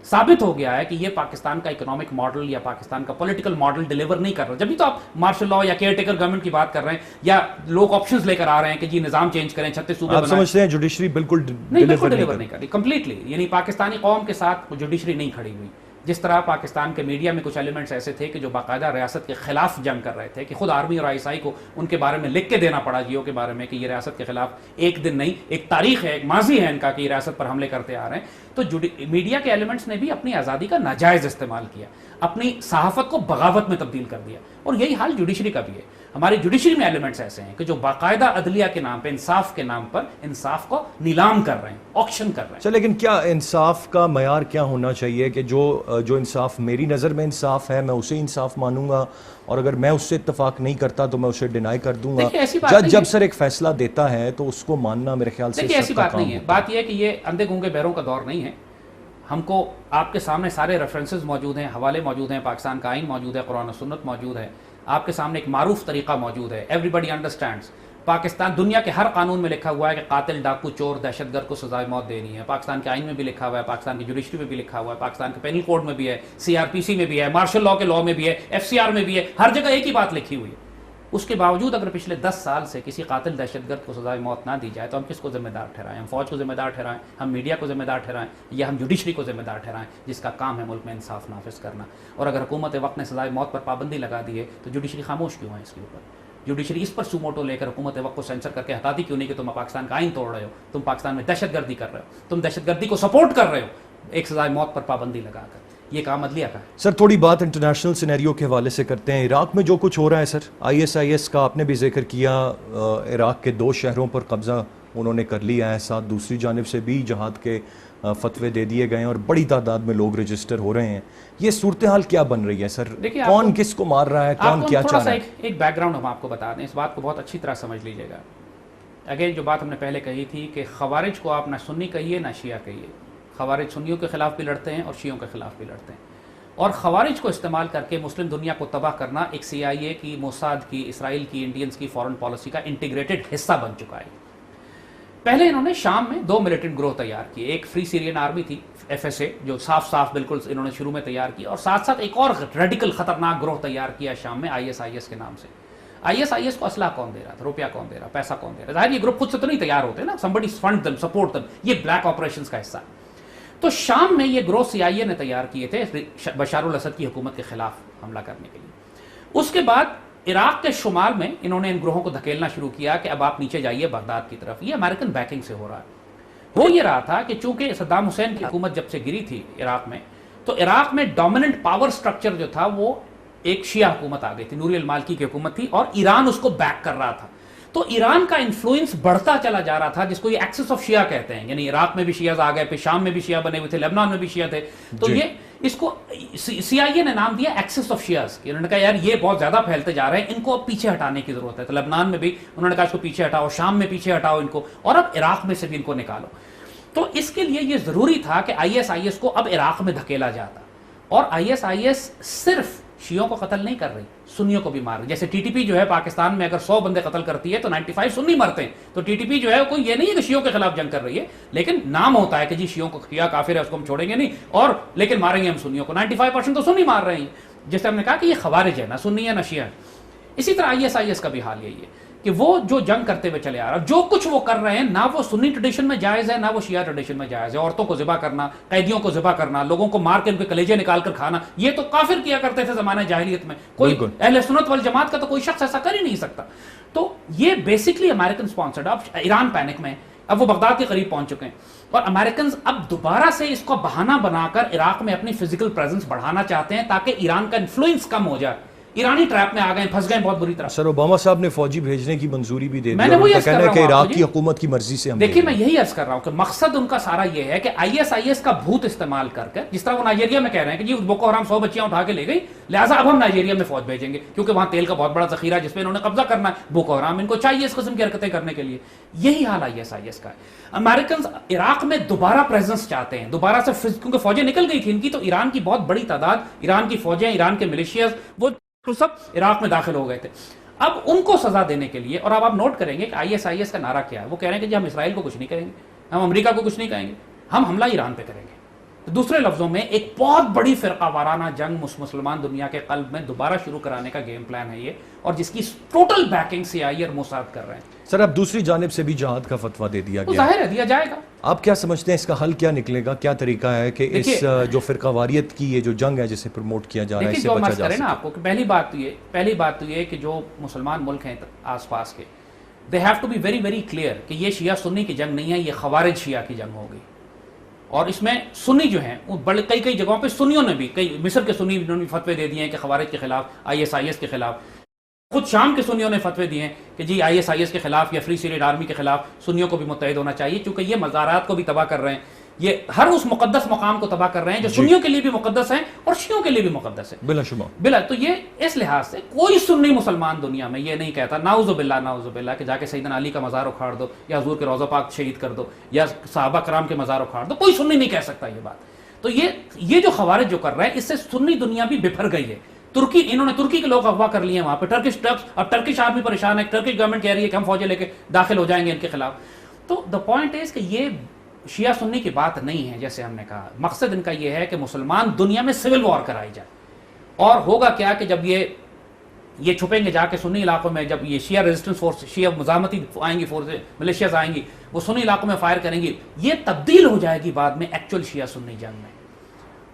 ثابت ہو گیا ہے کہ یہ پاکستان کا اکنامک ماڈل یا پاکستان کا پولیٹیکل ماڈل ڈیلیور نہیں کر رہا. جبھی تو آپ مارشل لا یا کیئر ٹیکر گورنمنٹ کی بات کر رہے ہیں, یا لوگ آپشنز لے کر آ رہے ہیں کہ جی نظام چینج کریں, 36 صوبے آپ سمجھتے ہیں جوڈیشری بالکل ڈیلیور نہیں کر رہی کمپلیٹلی. یعنی پاکستانی قوم کے ساتھ جوڈیشری نہیں کھڑی ہوئی. جس طرح پاکستان کے میڈیا میں کچھ ایلیمنٹس ایسے تھے کہ جو باقاعدہ ریاست کے خلاف جنگ کر رہے تھے, کہ خود آرمی اور ISI کو ان کے بارے میں لکھ کے دینا پڑا, جیو کے بارے میں, کہ یہ ریاست کے خلاف ایک دن نہیں, ایک تاریخ ہے, ایک ماضی ہے ان کا کہ یہ ریاست پر حملے کرتے آ رہے ہیں. تو میڈیا کے ایلیمنٹس نے بھی اپنی آزادی کا ناجائز استعمال کیا, اپنی صحافت کو بغاوت میں تبدیل کر دیا. اور یہی حال جوڈیشری کا بھی ہے. ہماری جوڈیشری میں ایلیمنٹس ایسے ہیں کہ جو باقاعدہ عدلیہ کے نام پہ، انصاف کے نام پر انصاف کو نیلام کر رہے ہیں، آکشن کر رہے ہیں. اچھا، لیکن کیا انصاف کا معیار کیا ہونا چاہیے کہ جو انصاف میری نظر میں انصاف ہے میں اسے انصاف مانوں گا، اور اگر میں اس سے اتفاق نہیں کرتا تو میں اسے ڈینائی کر دوں گا؟ جج جب سر ایک فیصلہ دیتا ہے تو اس کو ماننا میرے خیال سے دیکھیے ایسی بات نہیں ہے. بات یہ ہے کہ یہ اندھے گونگے بہروں کا دور نہیں ہے. ہم کو آپ کے سامنے سارے ریفرنسز موجود ہیں، حوالے موجود ہیں، پاکستان کا آئین موجود ہے، قرآن و سنت موجود ہے، آپ کے سامنے ایک معروف طریقہ موجود ہے. ایوری بڈی انڈرسٹینڈس. پاکستان دنیا کے ہر قانون میں لکھا ہوا ہے کہ قاتل، ڈاکو، چور، دہشت گرد کو سزائے موت دینی ہے. پاکستان کے آئین میں بھی لکھا ہوا ہے، پاکستان کی جوڈیشری میں بھی لکھا ہوا ہے، پاکستان کے پینل کوڈ میں بھی ہے، CRPC میں بھی ہے، مارشل لاء کے لاء میں بھی ہے، FCR میں بھی ہے. ہر جگہ ایک ہی بات لکھی ہوئی ہے. اس کے باوجود اگر پچھلے 10 سال سے کسی قاتل، دہشت گرد کو سزائے موت نہ دی جائے تو ہم کس کو ذمہ دار ٹھہرائیں؟ ہم فوج کو ذمہ دار ٹھہرائیں، ہم میڈیا کو ذمہ دار ٹھہرائیں، یا ہم جوڈیشری کو ذمہ دار ٹھہرائیں جس کا کام ہے ملک میں انصاف نافذ کرنا؟ اور اگر حکومت وقت نے سزائے موت پر پابندی لگا دی ہے تو جوڈیشری خاموش کیوں ہے اس کے اوپر؟ جوڈیشری اس پر سوموٹو لے کر حکومت وقت کو سینسر کر کے ہٹاتی کیوں نہیں کہ تم پاکستان کا آئین توڑ رہے ہو، تم پاکستان میں دہشت گردی کر رہے ہو، تم دہشت گردی کو سپورٹ کر رہے ہو ایک سزائے موت پر پابندی لگا کر؟ یہ کام عدلیہ کا ہے. سر تھوڑی بات انٹرنیشنل سینیریو کے حوالے سے کرتے ہیں. عراق میں جو کچھ ہو رہا ہے سر، ISIS کا آپ نے بھی ذکر کیا، عراق کے 2 شہروں پر قبضہ انہوں نے کر لیا ہے، ساتھ دوسری جانب سے بھی جہاد کے فتوے دے دیے گئے ہیں اور بڑی تعداد میں لوگ رجسٹر ہو رہے ہیں. یہ صورتحال کیا بن رہی ہے سر؟ کون کس کو مار رہا ہے، کون کیا چاہ رہا ہے؟ ایک بیک گراؤنڈ ہم آپ کو بتا دیں، اس بات کو بہت اچھی طرح سمجھ لیجیے گا. اگین جو بات ہم نے پہلے کہی تھی کہ خوارج کو آپ نہ سنی کہیے نہ شیعہ کہیے. خوارج سنیوں کے خلاف بھی لڑتے ہیں اور شیعوں کے خلاف بھی لڑتے ہیں، اور خوارج کو استعمال کر کے مسلم دنیا کو تباہ کرنا ایک CIA کی، موساد کی، اسرائیل کی، انڈینز کی فورن پالیسی کا انٹیگریٹڈ حصہ بن چکا ہے. پہلے انہوں نے شام میں 2 ملیٹنٹ گروہ تیار کیے. ایک فری سیرین آرمی تھی FSA جو صاف بالکل انہوں نے شروع میں تیار کی، اور ساتھ ساتھ ایک اور ریڈیکل خطرناک گروہ تیار کیا شام میں ISIS کے نام سے. ISIS کو اسلحہ کون دے رہا تھا، روپیہ کون دے رہا، پیسہ کون دے رہا؟ ظاہر یہ گروپ خود سے تو نہیں تیار ہوتے نا، somebody fund them, support them. یہ بلیک آپریشنز کا حصہ. تو شام میں یہ گروہ CIA نے تیار کیے تھے بشار الاسد کی حکومت کے خلاف حملہ کرنے کے لیے. اس کے بعد عراق کے شمال میں انہوں نے ان گروہوں کو دھکیلنا شروع کیا کہ اب آپ نیچے جائیے بغداد کی طرف. یہ امریکن بیکنگ سے ہو رہا ہے. ہو یہ رہا تھا کہ چونکہ صدام حسین کی حکومت جب سے گری تھی عراق میں، تو عراق میں ڈومیننٹ پاور سٹرکچر جو تھا وہ ایک شیعہ حکومت آ گئی تھی، نوری المالکی کی حکومت تھی، اور ایران اس کو بیک کر رہا تھا. تو ایران کا انفلوئنس بڑھتا چلا جا رہا تھا، جس کو یہ ایکسس آف شیعہ کہتے ہیں. یعنی عراق میں بھی شیعہ آ گئے، پھر شام میں بھی شیعہ بنے ہوئے تھے، لبنان میں بھی شیعہ تھے. تو یہ اس کو CIA نے نام دیا ایکسس آف شیعز. انہوں نے کہا یار یہ بہت زیادہ پھیلتے جا رہے ہیں، ان کو اب پیچھے ہٹانے کی ضرورت ہے. تو لبنان میں بھی انہوں نے کہا اس کو پیچھے ہٹاؤ، شام میں پیچھے ہٹاؤ ان کو، اور اب عراق میں سے بھی ان کو نکالو. تو اس کے لیے یہ ضروری تھا کہ ISIS کو اب عراق میں دھکیلا جاتا. اور ISIS صرف شیعوں کو قتل نہیں کر رہی، سنیوں کو بھی مار رہی. جیسے TTP جو ہے پاکستان میں اگر 100 بندے قتل کرتی ہے تو 95 سنی مرتے ہیں. تو TTP جو ہے کوئی یہ نہیں ہے کہ شیعوں کے خلاف جنگ کر رہی ہے، لیکن نام ہوتا ہے کہ جی شیعوں کو شیعہ کافر ہے اس کو ہم چھوڑیں گے نہیں، اور لیکن ماریں گے ہم سنیوں کو. 95% تو سنی مار رہے ہیں. جیسے ہم نے کہا کہ یہ خوارج ہے، نہ سنی ہے نہ شیعہ ہے. اسی طرح ISIS کا بھی حال یہی ہے کہ وہ جو جنگ کرتے ہوئے چلے آ رہا، جو کچھ وہ کر رہے ہیں نہ وہ سنی ٹریڈیشن میں جائز ہے نہ وہ شیعہ ٹریڈیشن میں جائز ہے. عورتوں کو ذبح کرنا، قیدیوں کو ذبح کرنا، لوگوں کو مار کے ان کے کلیجے نکال کر کھانا، یہ تو کافر کیا کرتے تھے زمانہ جاہلیت میں. کوئی اہل سنت والجماعت کا تو کوئی شخص ایسا کر ہی نہیں سکتا. تو یہ بیسکلی امریکن سپانسرڈ. اب ایران پینک میں، اب وہ بغداد کے قریب پہنچ چکے ہیں، اور امریکنز اب دوبارہ سے اس کو بہانہ بنا کر عراق میں اپنی فزیکل پریزنس بڑھانا چاہتے ہیں تاکہ ایران کا انفلوئنس کم ہو جائے. ایرانی ٹریپ میں آ گئے، پھنس گئے بہت بری طرح. سر اوباما صاحب نے فوجی بھیجنے کی منظوری بھی دے دی، میں نے وہی عرض کر رہا ہوں کہ عراق کی حکومت کی مرضی سے ہم دیکھیے میں یہی عرض کر رہا ہوں کہ مقصد ان کا سارا یہ ہے کہ ISIS کا بھوت استعمال کر کے، جس طرح وہ نائجیریا میں کہہ رہے ہیں کہ جی بوکو حرام 100 بچیاں اٹھا کے لے گئی، لہٰذا اب ہم نائجیریا میں فوج بھیجیں گے کیونکہ وہاں تیل کا بہت بڑا ذخیرہ جس پہ انہوں نے قبضہ کرنا ہے. بوکو حرام ان کو چاہیے اس قسم کی حرکتیں کرنے کے لیے. یہی حال ISIS کا ہے. امریکنز عراق میں دوبارہ پریزنس چاہتے ہیں، دوبارہ سے، کیونکہ فوجیں نکل گئی تھی ان کی، تو ایران کی بہت بڑی تعداد، ایران کی فوجیں، ایران کے ملیشیاز، وہ سب عراق میں داخل ہو گئے تھے. اب ان کو سزا دینے کے لیے، اور اب آپ نوٹ کریں گے کہ ISIS کا نعرہ کیا ہے. وہ کہہ رہے ہیں کہ جی ہم اسرائیل کو کچھ نہیں کریں گے، ہم امریکہ کو کچھ نہیں کہیں گے، ہم حملہ ایران پہ کریں گے. دوسرے لفظوں میں ایک بہت بڑی فرقہ وارانہ جنگ مسلمان دنیا کے قلب میں دوبارہ شروع کرانے کا گیم پلان ہے یہ، اور جس کی ٹوٹل بیکنگ CIA اور موساد کر رہے ہیں. سر اب دوسری جانب سے بھی جہاد کا فتویٰ دے دیا گیا، ظاہر ہے دیا جائے گا. آپ کیا سمجھتے ہیں اس کا حل کیا نکلے گا؟ کیا طریقہ ہے کہ اس جو فرقہ واریت کی یہ جو جنگ ہے جسے پروموٹ کیا جا رہا ہے اس سے بچا جا سکے؟ آپ کو کہ پہلی بات تو یہ کہ جو مسلمان ملک ہیں آس پاس کے، they have to be very very clear کہ یہ شیعہ سنی کی جنگ نہیں ہے، یہ خوارج شیعہ کی جنگ ہوگی. اور اس میں سنی جو ہیں بڑے کئی جگہوں پہ سنیوں نے بھی، کئی مصر کے سنی انہوں نے فتوے دے دیے ہیں کہ خوارج کے خلاف، ISIS کے خلاف. خود شام کے سنیوں نے فتوے دیے ہیں کہ جی ISIS کے خلاف یا فری سیریٹ آرمی کے خلاف سنیوں کو بھی متحد ہونا چاہیے، کیونکہ یہ مزارات کو بھی تباہ کر رہے ہیں، یہ ہر اس مقدس مقام کو تباہ کر رہے ہیں جو سنیوں کے لیے بھی مقدس ہیں اور شیعوں کے لیے بھی مقدس ہے بلا شبہ بلا. تو یہ اس لحاظ سے کوئی سنی مسلمان دنیا میں یہ نہیں کہتا نعوذ باللہ کہ جا کے سیدنا علی کا مزار اکھاڑ دو یا حضور کے روضہ پاک شہید کر دو یا صحابہ کرام کے مزار اکھاڑ دو، کوئی سنی نہیں کہہ سکتا یہ بات. تو یہ جو خوارج جو کر رہے ہیں اس سے سنی دنیا بھی بفر گئی ہے. انہوں نے ترکی کے لوگ اغوا کر لیے ہیں وہاں پہ، ٹرکش ٹرکس، اب ٹرکش آرمی پریشان ہے، ٹرکش گورنمنٹ کہہ رہی ہے کہ ہم فوجیں لے کے داخل ہو جائیں گے ان کے خلاف. تو دا پوائنٹ از کہ یہ شیعہ سنی کی بات نہیں ہے. جیسے ہم نے کہا مقصد ان کا یہ ہے کہ مسلمان دنیا میں سول وار کرائی جائے. اور ہوگا کیا کہ جب یہ چھپیں گے جا کے سنی علاقوں میں، جب یہ شیعہ ریزسٹنس فورس، شیعہ مزاحمتی آئیں گی فورس، ملیشیاز آئیں گی، وہ سنی علاقوں میں فائر کریں گی، یہ تبدیل ہو جائے گی بعد میں ایکچوئل شیعہ سنی جنگ میں.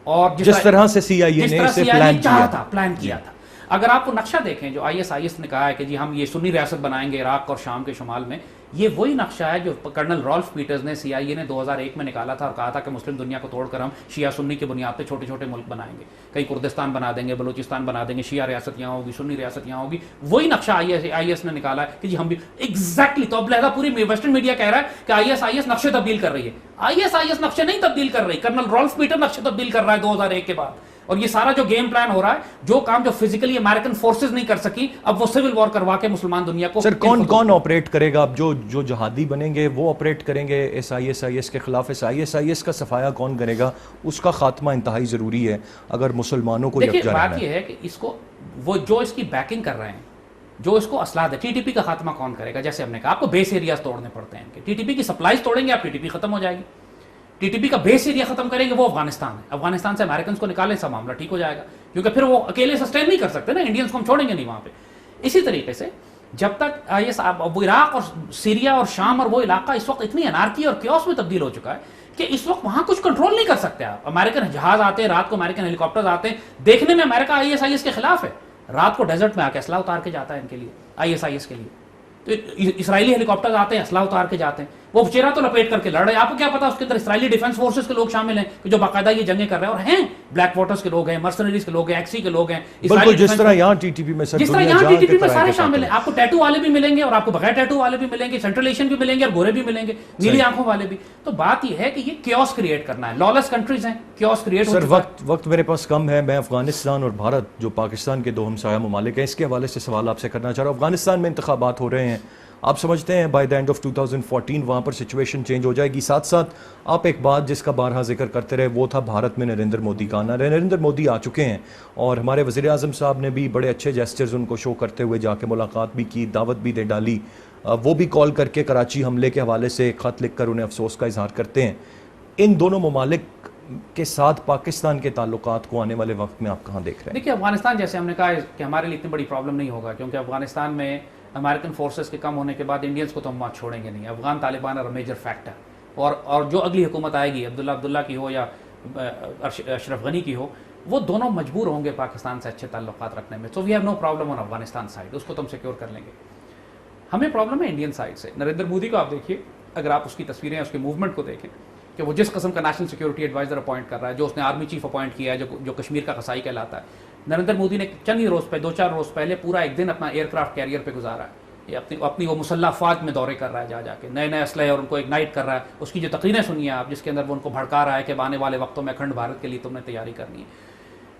اور جس طرح سے CIA نے اسے پلان کیا تھا. اگر آپ وہ نقشہ دیکھیں جو ISIS نے کہا ہے کہ جی ہم یہ سنی ریاست بنائیں گے عراق اور شام کے شمال میں، یہ وہی نقشہ ہے جو کرنل رالف پیٹرز نے CIA نے 2001 میں نکالا تھا اور کہا تھا کہ مسلم دنیا کو توڑ کر ہم شیعہ سنی کی بنیاد پہ چھوٹے چھوٹے ملک بنائیں گے، کہیں کردستان بنا دیں گے، بلوچستان بنا دیں گے، شیعہ ریاست یہاں ہوگی، سنی ریاست یہاں ہوگی. وہی نقشہ IS نے نکالا ہے کہ جی ہم بھی ایگزیکٹلی. تو اب لہذا پوری ویسٹرن میڈیا کہہ رہا ہے کہ ISIS نقشے تبدیل کر رہی ہے. ISIS نقشے نہیں تبدیل کر رہی، کرنل رالف پیٹر نقشے تبدیل کر رہا ہے 2001 کے بعد. اور یہ سارا جو گیم پلان ہو رہا ہے، جو کام جو فزیکلی امریکن فورسز نہیں کر سکی، اب وہ سول وار کروا کے مسلمان دنیا کو. سر کون آپریٹ کرے گا اب؟ جو جہادی بنیں گے وہ آپریٹ کریں گے ISIS کے خلاف. ISIS کا صفایا کون کرے گا؟ اس کا خاتمہ انتہائی ضروری ہے اگر مسلمانوں کو یکجا رہنا ہے. بات یہ ہے کہ اس کو وہ جو اس کی بیکنگ کر رہے ہیں، جو اس کو اسلحہ دے، TTP کا خاتمہ کون کرے گا؟ جیسے ہم نے کہا آپ کو بیس ایریاز توڑنے پڑتے ہیں. TTP کی سپلائز توڑیں گے آپ، TTP ختم ہو جائے گی. TTP کا بیس ایریا ختم کریں گے وہ افغانستان ہے. افغانستان سے امریکنز کو نکالیں، سب معاملہ ٹھیک ہو جائے گا، کیونکہ پھر وہ اکیلے سسٹین نہیں کر سکتے نا، انڈینز کو ہم چھوڑیں گے نہیں وہاں پہ. اسی طریقے سے جب تک وہ عراق اور سیریا اور شام اور وہ علاقہ اس وقت اتنی انارکی اور کیوس میں تبدیل ہو چکا ہے کہ اس وقت وہاں کچھ کنٹرول نہیں کر سکتے آپ. امریکن جہاز آتے ہیں رات کو، امریکن ہیلی کاپٹرز آتے ہیں، دیکھنے میں امریکہ ISIS کے خلاف ہے، رات کو ڈیزرٹ میں آ کے اسلحہ اتار کے جاتا ہے ان کے لیے، ISIS کے لیے. تو اسرائیلی ہیلی کاپٹرز آتے ہیں، اسلحہ اتار کے جاتے ہیں، وہ چہرہ تو لپیٹ کر کے لڑ رہے ہیں. آپ کو کیا پتا اس کے اندر اسرائیلی ڈیفنس فورسز کے لوگ شامل ہیں کہ جو باقاعدہ یہ جنگیں کر رہے ہیں، اور ہیں بلیک واٹرز کے لوگ ہیں، مرسنریز کے لوگ ہیں، ایکسی کے لوگ ہیں. بالکل جس طرح یہاں TTP میں سارے شامل ہیں. آپ کو ٹیٹو والے بھی ملیں گے اور آپ کو بغیر ٹیٹو والے بھی ملیں گے، سینٹرل ایشین بھی ملیں گے اور گورے بھی ملیں گے، نیلی آنکھوں والے بھی. تو بات یہ ہے کہ یہ کیوس کریٹ کرنا ہے. لالیس کنٹریز ہیں، کیوس کریٹ. سر وقت میرے پاس کم ہے. میں افغانستان اور بھارت جو پاکستان کے دو ہمسایہ ممالک ہیں اس کے حوالے سے سوال آپ سے کرنا چاہ رہا ہوں. افغانستان میں انتخابات ہو رہے ہیں، آپ سمجھتے ہیں بائی دا اینڈ آف 2014 وہاں پر سچویشن چینج ہو جائے گی؟ ساتھ ساتھ آپ ایک بات جس کا بارہا ذکر کرتے رہے وہ تھا بھارت میں نریندر مودی کا آنا. نریندر مودی آ چکے ہیں اور ہمارے وزیر اعظم صاحب نے بھی بڑے اچھے جیسچرز ان کو شو کرتے ہوئے جا کے ملاقات بھی کی، دعوت بھی دے ڈالی. وہ بھی کال کر کے کراچی حملے کے حوالے سے ایک خط لکھ کر انہیں افسوس کا اظہار کرتے ہیں. ان دونوں ممالک کے ساتھ پاکستان کے تعلقات کو آنے والے وقت میں آپ کہاں دیکھ رہے ہیں؟ دیکھیے افغانستان جیسے ہم نے کہا کہ ہمارے لیے اتنی بڑی پرابلم نہیں ہوگا، کیونکہ افغانستان میں امریکن فورسز کے کم ہونے کے بعد انڈینز کو تو ہم وہاں چھوڑیں گے نہیں. افغان طالبان اور میجر فیکٹر، اور جو اگلی حکومت آئے گی عبداللہ کی ہو یا اشرف غنی کی ہو، وہ دونوں مجبور ہوں گے پاکستان سے اچھے تعلقات رکھنے میں. So we have no problem on Afghanistan side, اس کو تو ہم سیکیور کر لیں گے. ہمیں پرابلم ہے انڈین سائڈ سے. نریندر مودی کو آپ دیکھیے، اگر آپ اس کی تصویریں اس کے موومنٹ کو دیکھیں کہ وہ جس قسم کا نیشنل سیکورٹی ایڈوائزر اپوائنٹ کر رہا ہے، جو اس نے آرمی چیف اپوائنٹ کیا ہے، جو کشمیر کا قصائی کہلاتا ہے. نریندر مودی نے چند ہی روز پہ 2-4 روز پہلے پورا ایک دن اپنا ایئر کرافٹ کیریئر پہ گزارا ہے. یہ اپنی وہ مسلح افواج میں دورے کر رہا ہے، جا کے نئے اسلحے اور ان کو اگنائٹ کر رہا ہے. اس کی جو تقریریں سنی ہیں آپ، جس کے اندر وہ ان کو بھڑکا رہا ہے کہ آنے والے وقتوں میں اکھنڈ بھارت کے لیے تم نے تیاری کرنی ہے.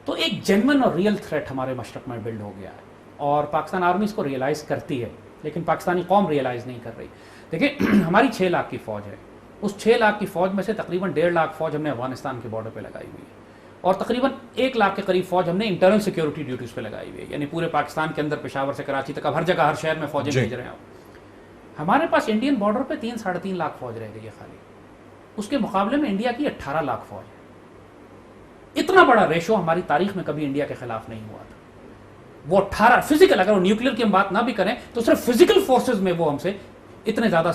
تو ایک جینوئن اور ریئل تھریٹ ہمارے مشرق میں بلڈ ہو گیا ہے، اور پاکستان آرمی اس کو ریئلائز کرتی ہے، لیکن پاکستانی قوم ریئلائز نہیں کر رہی. دیکھیں ہماری 6 لاکھ کی فوج ہے، اس 6 لاکھ کی فوج میں سے تقریباً 1.5 لاکھ فوج ہم نے افغانستان کے بارڈر پہ لگائی ہوئی ہے، اور تقریباً 1 لاکھ کے قریب فوج ہم نے انٹرنل سیکورٹی ڈیوٹیز پہ لگائی ہوئی ہے. یعنی پورے پاکستان کے اندر پشاور سے کراچی تک اب ہر جگہ ہر شہر میں فوجیں بھیج رہے ہیں. ہمارے پاس انڈین بارڈر پہ 3-3.5 لاکھ فوج رہ گئی ہے خالی. اس کے مقابلے میں انڈیا کی 18 لاکھ فوج ہے. اتنا بڑا ریشو ہماری تاریخ میں کبھی انڈیا کے خلاف نہیں ہوا تھا. وہ 18 فزیکل، اگر وہ نیوکلیر کی ہم بات نہ بھی کریں تو صرف فزیکل فورسز میں وہ ہم سے اتنی زیادہ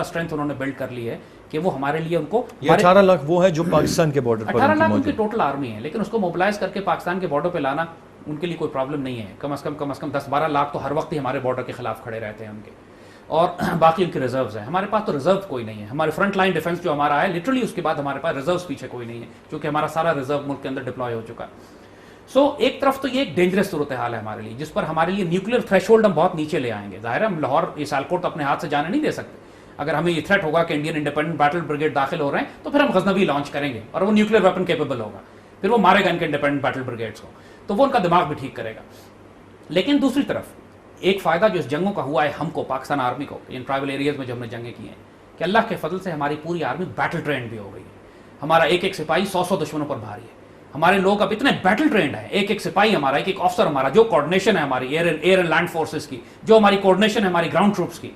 اسٹرینتھ انہوں نے بلڈ کر لی ہے کہ وہ ہمارے لیے ان کو 18 لاکھ وہ ہے جو پاکستان کے بارڈر پر 18 لاکھ ان کی ٹوٹل آرمی ہے، لیکن اس کو موبلائز کر کے پاکستان کے بارڈر پہ لانا ان کے لیے کوئی پرابلم نہیں ہے. کم از کم 10-12 لاکھ تو ہر وقت ہی ہمارے بارڈر کے خلاف کھڑے رہتے ہیں ان کے، اور باقی ان کے ریزروز ہیں. ہمارے پاس تو ریزرو کوئی نہیں ہے. ہمارے فرنٹ لائن ڈیفنس جو ہمارا ہے لٹرلی، اس کے بعد ہمارے پاس ریزروز پیچھے کوئی نہیں ہے، کیونکہ ہمارا سارا ریزرو ملک کے اندر ڈپلوائے ہو چکا ہے. سو ایک طرف تو یہ ایک ڈینجرس صورتحال ہے ہمارے لیے، جس پر ہمارے لیے نیوکلیر تھریش ہولڈ ہم بہت نیچے لے آئیں گے. ظاہر ہے ہم لاہور یہ سیالکوٹ اپنے ہاتھ سے جانے نہیں دے سکتے. اگر ہمیں یہ تھریٹ ہوگا کہ انڈین انڈیپینڈنٹ بیٹل بریگیڈ داخل ہو رہے ہیں تو پھر ہم غزنوی لانچ کریں گے اور وہ نیوکلیر ویپن کیپیبل ہوگا، پھر وہ مارے گا ان کے انڈیپینڈنٹ بیٹل بریگیڈس کو، تو وہ ان کا دماغ بھی ٹھیک کرے گا. لیکن دوسری طرف ایک فائدہ جو اس جنگوں کا ہوا ہے ہم کو، پاکستان آرمی کو، ان ٹرائبل ایریاز میں جو ہم نے جنگیں کی ہیں، کہ اللہ کے فضل سے ہماری پوری آرمی بیٹل ٹرینڈ بھی ہو گئی ہے. ہمارا ایک ایک سپاہی 100 دشمنوں پر بھاری ہے. ہمارے لوگ اب اتنے بیٹل ٹرینڈ ہیں، ایک ایک سپاہی ہمارا، ایک ایک آفسر ہمارا، جو کوارڈینیشن ہے ہماری ایئر اینڈ لینڈ فورسز کی، جو ہماری کوارڈینیشن ہے ہماری گراؤنڈ ٹروپس کی،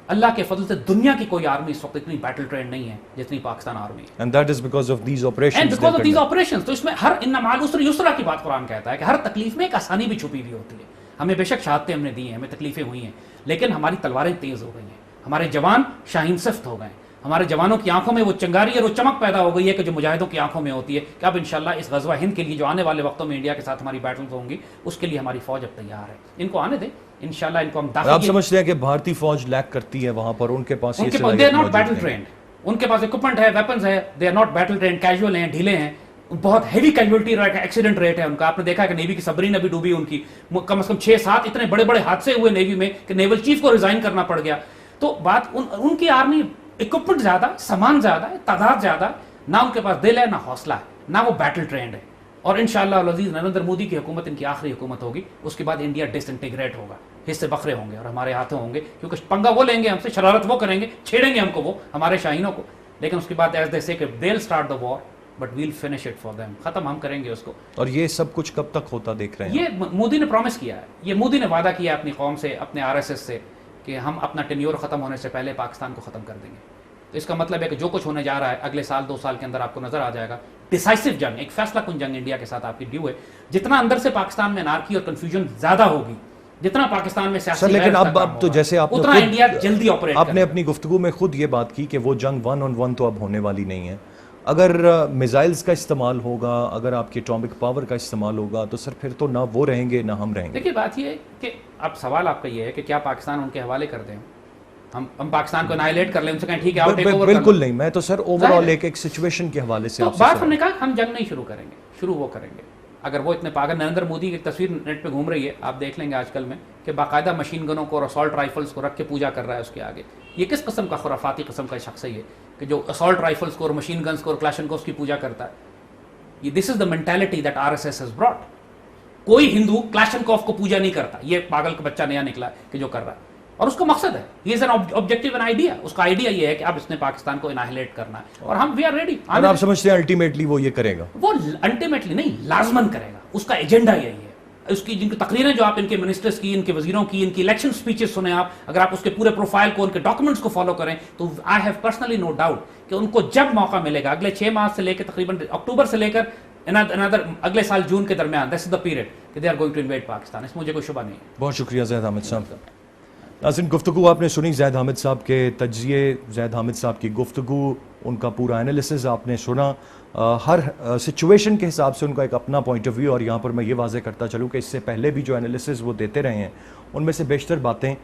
اللہ کے فضل سے دنیا کی کوئی آرمی اس وقت اتنی بیٹل ٹرینڈ نہیں ہے جتنی پاکستان آرمی ہے. And that is because of these operations. And because of these operations. تو اس میں ہر ان مع العسر یسرا کی بات قرآن کہتا ہے کہ ہر تکلیف میں ایک آسانی بھی چھپی ہوئی ہوتی ہے. ہمیں بے شک شہادتیں ہم نے دی ہیں، ہمیں تکلیفیں ہوئی ہیں، لیکن ہماری تلواریں تیز ہو گئی ہیں، ہمارے جوان شاہین صفت ہو گئے ہیں، ہمارے جوانوں کی آنکھوں میں وہ چنگاری اور وہ چمک پیدا ہو گئی ہے کہ جو مجاہدوں کی آنکھوں میں ہوتی ہے کہ اب انشاءاللہ اس غزوہ ہند کے لیے جو آنے والے وقتوں میں انڈیا کے ساتھ ہماری بیٹلز ہوں گی، اس کے لیے ہماری فوج اب تیار ہے. ان کو آنے دیں انشاءاللہ. ان کو ہم داخل، آپ سمجھتے ہیں کہ بھارتی فوج لیک کرتی ہے وہاں پر، ان کے پاس یہ they are not battle trained, ان کے پاس اکوپمنٹ ہے، ویپنز ہے، they are not battle trained, casual ہیں، ڈھیلے ہیں، بہت ہیوی کیجولٹی ریٹ ہے، ایکسیڈنٹ ریٹ ہے ان کا. آپ نے دیکھا کہ نیوی کی سبرین ابھی ڈوبی، ان کی کم از کم 6-7 اتنے بڑے بڑے حادثے ہوئے نیوی میں کہ نیول چیف کو ریزائن کرنا پڑ گیا. تو بات ان کی آرمی اکوپمنٹ زیادہ، سامان زیادہ ہے، تعداد زیادہ ہے، نہ ان کے پاس دل ہے، نہ حوصلہ ہے، نہ وہ بیٹل ٹرینڈ ہے. اور انشاءاللہ العزیز نریندر مودی کی حکومت ان کی آخری حکومت ہوگی، اس کے بعد انڈیا ڈس انٹیگریٹ ہوگا، حصے بکھرے ہوں گے اور ہمارے ہاتھوں ہوں گے، کیونکہ پنگا وہ لیں گے ہم سے، شرارت وہ کریں گے، چھیڑیں گے ہم کو وہ ہمارے شاہینوں کو، لیکن اس کے بعد ایز دے سے کہ they will start the war but we'll finish it for them, ختم ہم کریں گے اس کو. اور یہ سب کچھ کب تک ہوتا دیکھ رہے ہیں؟ یہ مودی نے پرومس کیا ہے، یہ مودی نے وعدہ کیا اپنی قوم سے، اپنے RSS سے، کہ ہم اپنا ٹینیور ختم ہونے سے پہلے پاکستان کو ختم کر دیں گے. تو اس کا مطلب ہے کہ جو کچھ ہونے جا رہا ہے اگلے سال 2 سال کے اندر آپ کو نظر آ جائے گا. ڈیسائسو جنگ، ایک فیصلہ کن جنگ انڈیا کے ساتھ آپ کی ڈیو ہے. جتنا اندر سے پاکستان میں انارکی اور کنفیوژن زیادہ ہوگی، جتنا پاکستان میں سیاسی، لیکن اب تو جیسے آپ اتنا انڈیا جلدی آپریٹ کرے. آپ نے اپنی گفتگو میں خود یہ بات کی کہ وہ جنگ 1 on 1 تو اب ہونے والی نہیں ہے. اگر میزائلز کا استعمال ہوگا، اگر آپ کی اٹامک پاور کا استعمال ہوگا، تو سر پھر تو نہ وہ رہیں گے نہ ہم رہیں گے. دیکھیے بات یہ ہے کہ اب سوال آپ کا یہ ہے کہ کیا پاکستان ان کے حوالے کر دیں، ہم پاکستان کو انائلیٹ کر لیں، ان سے کہیں ٹھیک ہے آپ ٹیک اوور. بالکل نہیں، میں تو سر اوور آل ایک سچویشن کے حوالے سے بات ہم نے کہا ہم جنگ نہیں شروع کریں گے، شروع وہ کریں گے. اگر وہ اتنے پاگل، نریندر مودی کی تصویر نیٹ پہ گھوم رہی ہے، آپ دیکھ لیں گے آج کل میں، کہ باقاعدہ مشین گنوں کو اور اسالٹ رائفلس کو رکھ کے پوجا کر رہا ہے اس کے آگے. یہ کس قسم کا خرافاتی قسم کا شخص ہے یہ کہ جو اسالٹ رائفلس کو اور مشین گنز کو اور کلاشنکوفs کی پوجا کرتا ہے؟ یہ this is the mentality that RSS has brought. کوئی ہندو کلاشنکوف کو پوجا نہیں کرتا، یہ پاگل کا بچہ نیا نکلا کہ جو کر رہا ہے، اور اس کا مقصد ہے، یہ is an objective an idea. اس کا آئیڈیا یہ ہے کہ اب اس نے پاکستان کو انائلیٹ کرنا ہے، اور ہم وی آر ریڈی. اور آپ سمجھتے ہیں الٹیمیٹلی وہ یہ کرے گا؟ وہ الٹیمیٹلی نہیں، لازمن کرے گا. اس کا ایجنڈا یہی ہے. اس کی جن کی تقریریں جو آپ ان کے منسٹرز کی، ان کے وزیروں کی، ان کی الیکشن سپیچز سنیں آپ، اگر آپ اس کے پورے پروفائل کو، ان کے ڈاکومنٹس کو فالو کریں، تو I have personally no doubt کہ ان کو جب موقع ملے گا، اگلے 6 ماہ سے لے کے تقریباً اکتوبر سے لے کر اگلے سال جون کے درمیان، دیٹس دا پیریڈ کہ they are going to invade Pakistan. اس میں مجھے کوئی شبہ نہیں ہے. بہت شکریہ زید حامد صاحب. ناظرین، گفتگو آپ نے سنی زید حامد صاحب کے تجزیے، زید حامد صاحب کی گفتگو، ان کا پورا انالیسز آپ نے سنا. ہر سچویشن کے حساب سے ان کا ایک اپنا پوائنٹ آف ویو، اور یہاں پر میں یہ واضح کرتا چلوں کہ اس سے پہلے بھی جو انالیسز وہ دیتے رہے ہیں ان میں سے بیشتر باتیں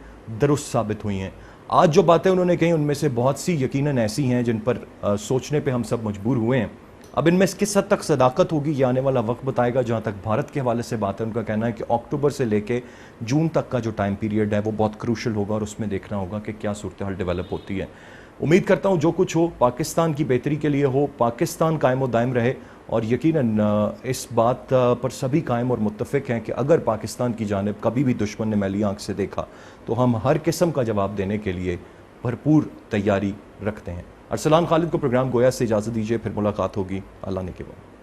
درست ثابت ہوئی ہیں. آج جو باتیں انہوں نے کہیں ان میں سے بہت سی یقیناً ایسی ہیں جن پر سوچنے پہ ہم سب مجبور ہوئے ہیں. اب ان میں کس حد تک صداقت ہوگی یہ آنے والا وقت بتائے گا. جہاں تک بھارت کے حوالے سے بات ہے، ان کا کہنا ہے کہ اکتوبر سے لے کے جون تک کا جو ٹائم پیریڈ ہے وہ بہت کروشل ہوگا، اور اس میں دیکھنا ہوگا کہ کیا صورتحال ڈیولپ ہوتی ہے. امید کرتا ہوں جو کچھ ہو پاکستان کی بہتری کے لیے ہو، پاکستان قائم و دائم رہے، اور یقیناً اس بات پر سبھی قائم اور متفق ہیں کہ اگر پاکستان کی جانب کبھی بھی دشمن نے میلی آنکھ سے دیکھا تو ہم ہر قسم کا جواب دینے کے لیے بھرپور تیاری رکھتے ہیں. ارسلان خالد کو پروگرام گویا سے اجازت دیجیے، پھر ملاقات ہوگی. اللہ نے کے بعد.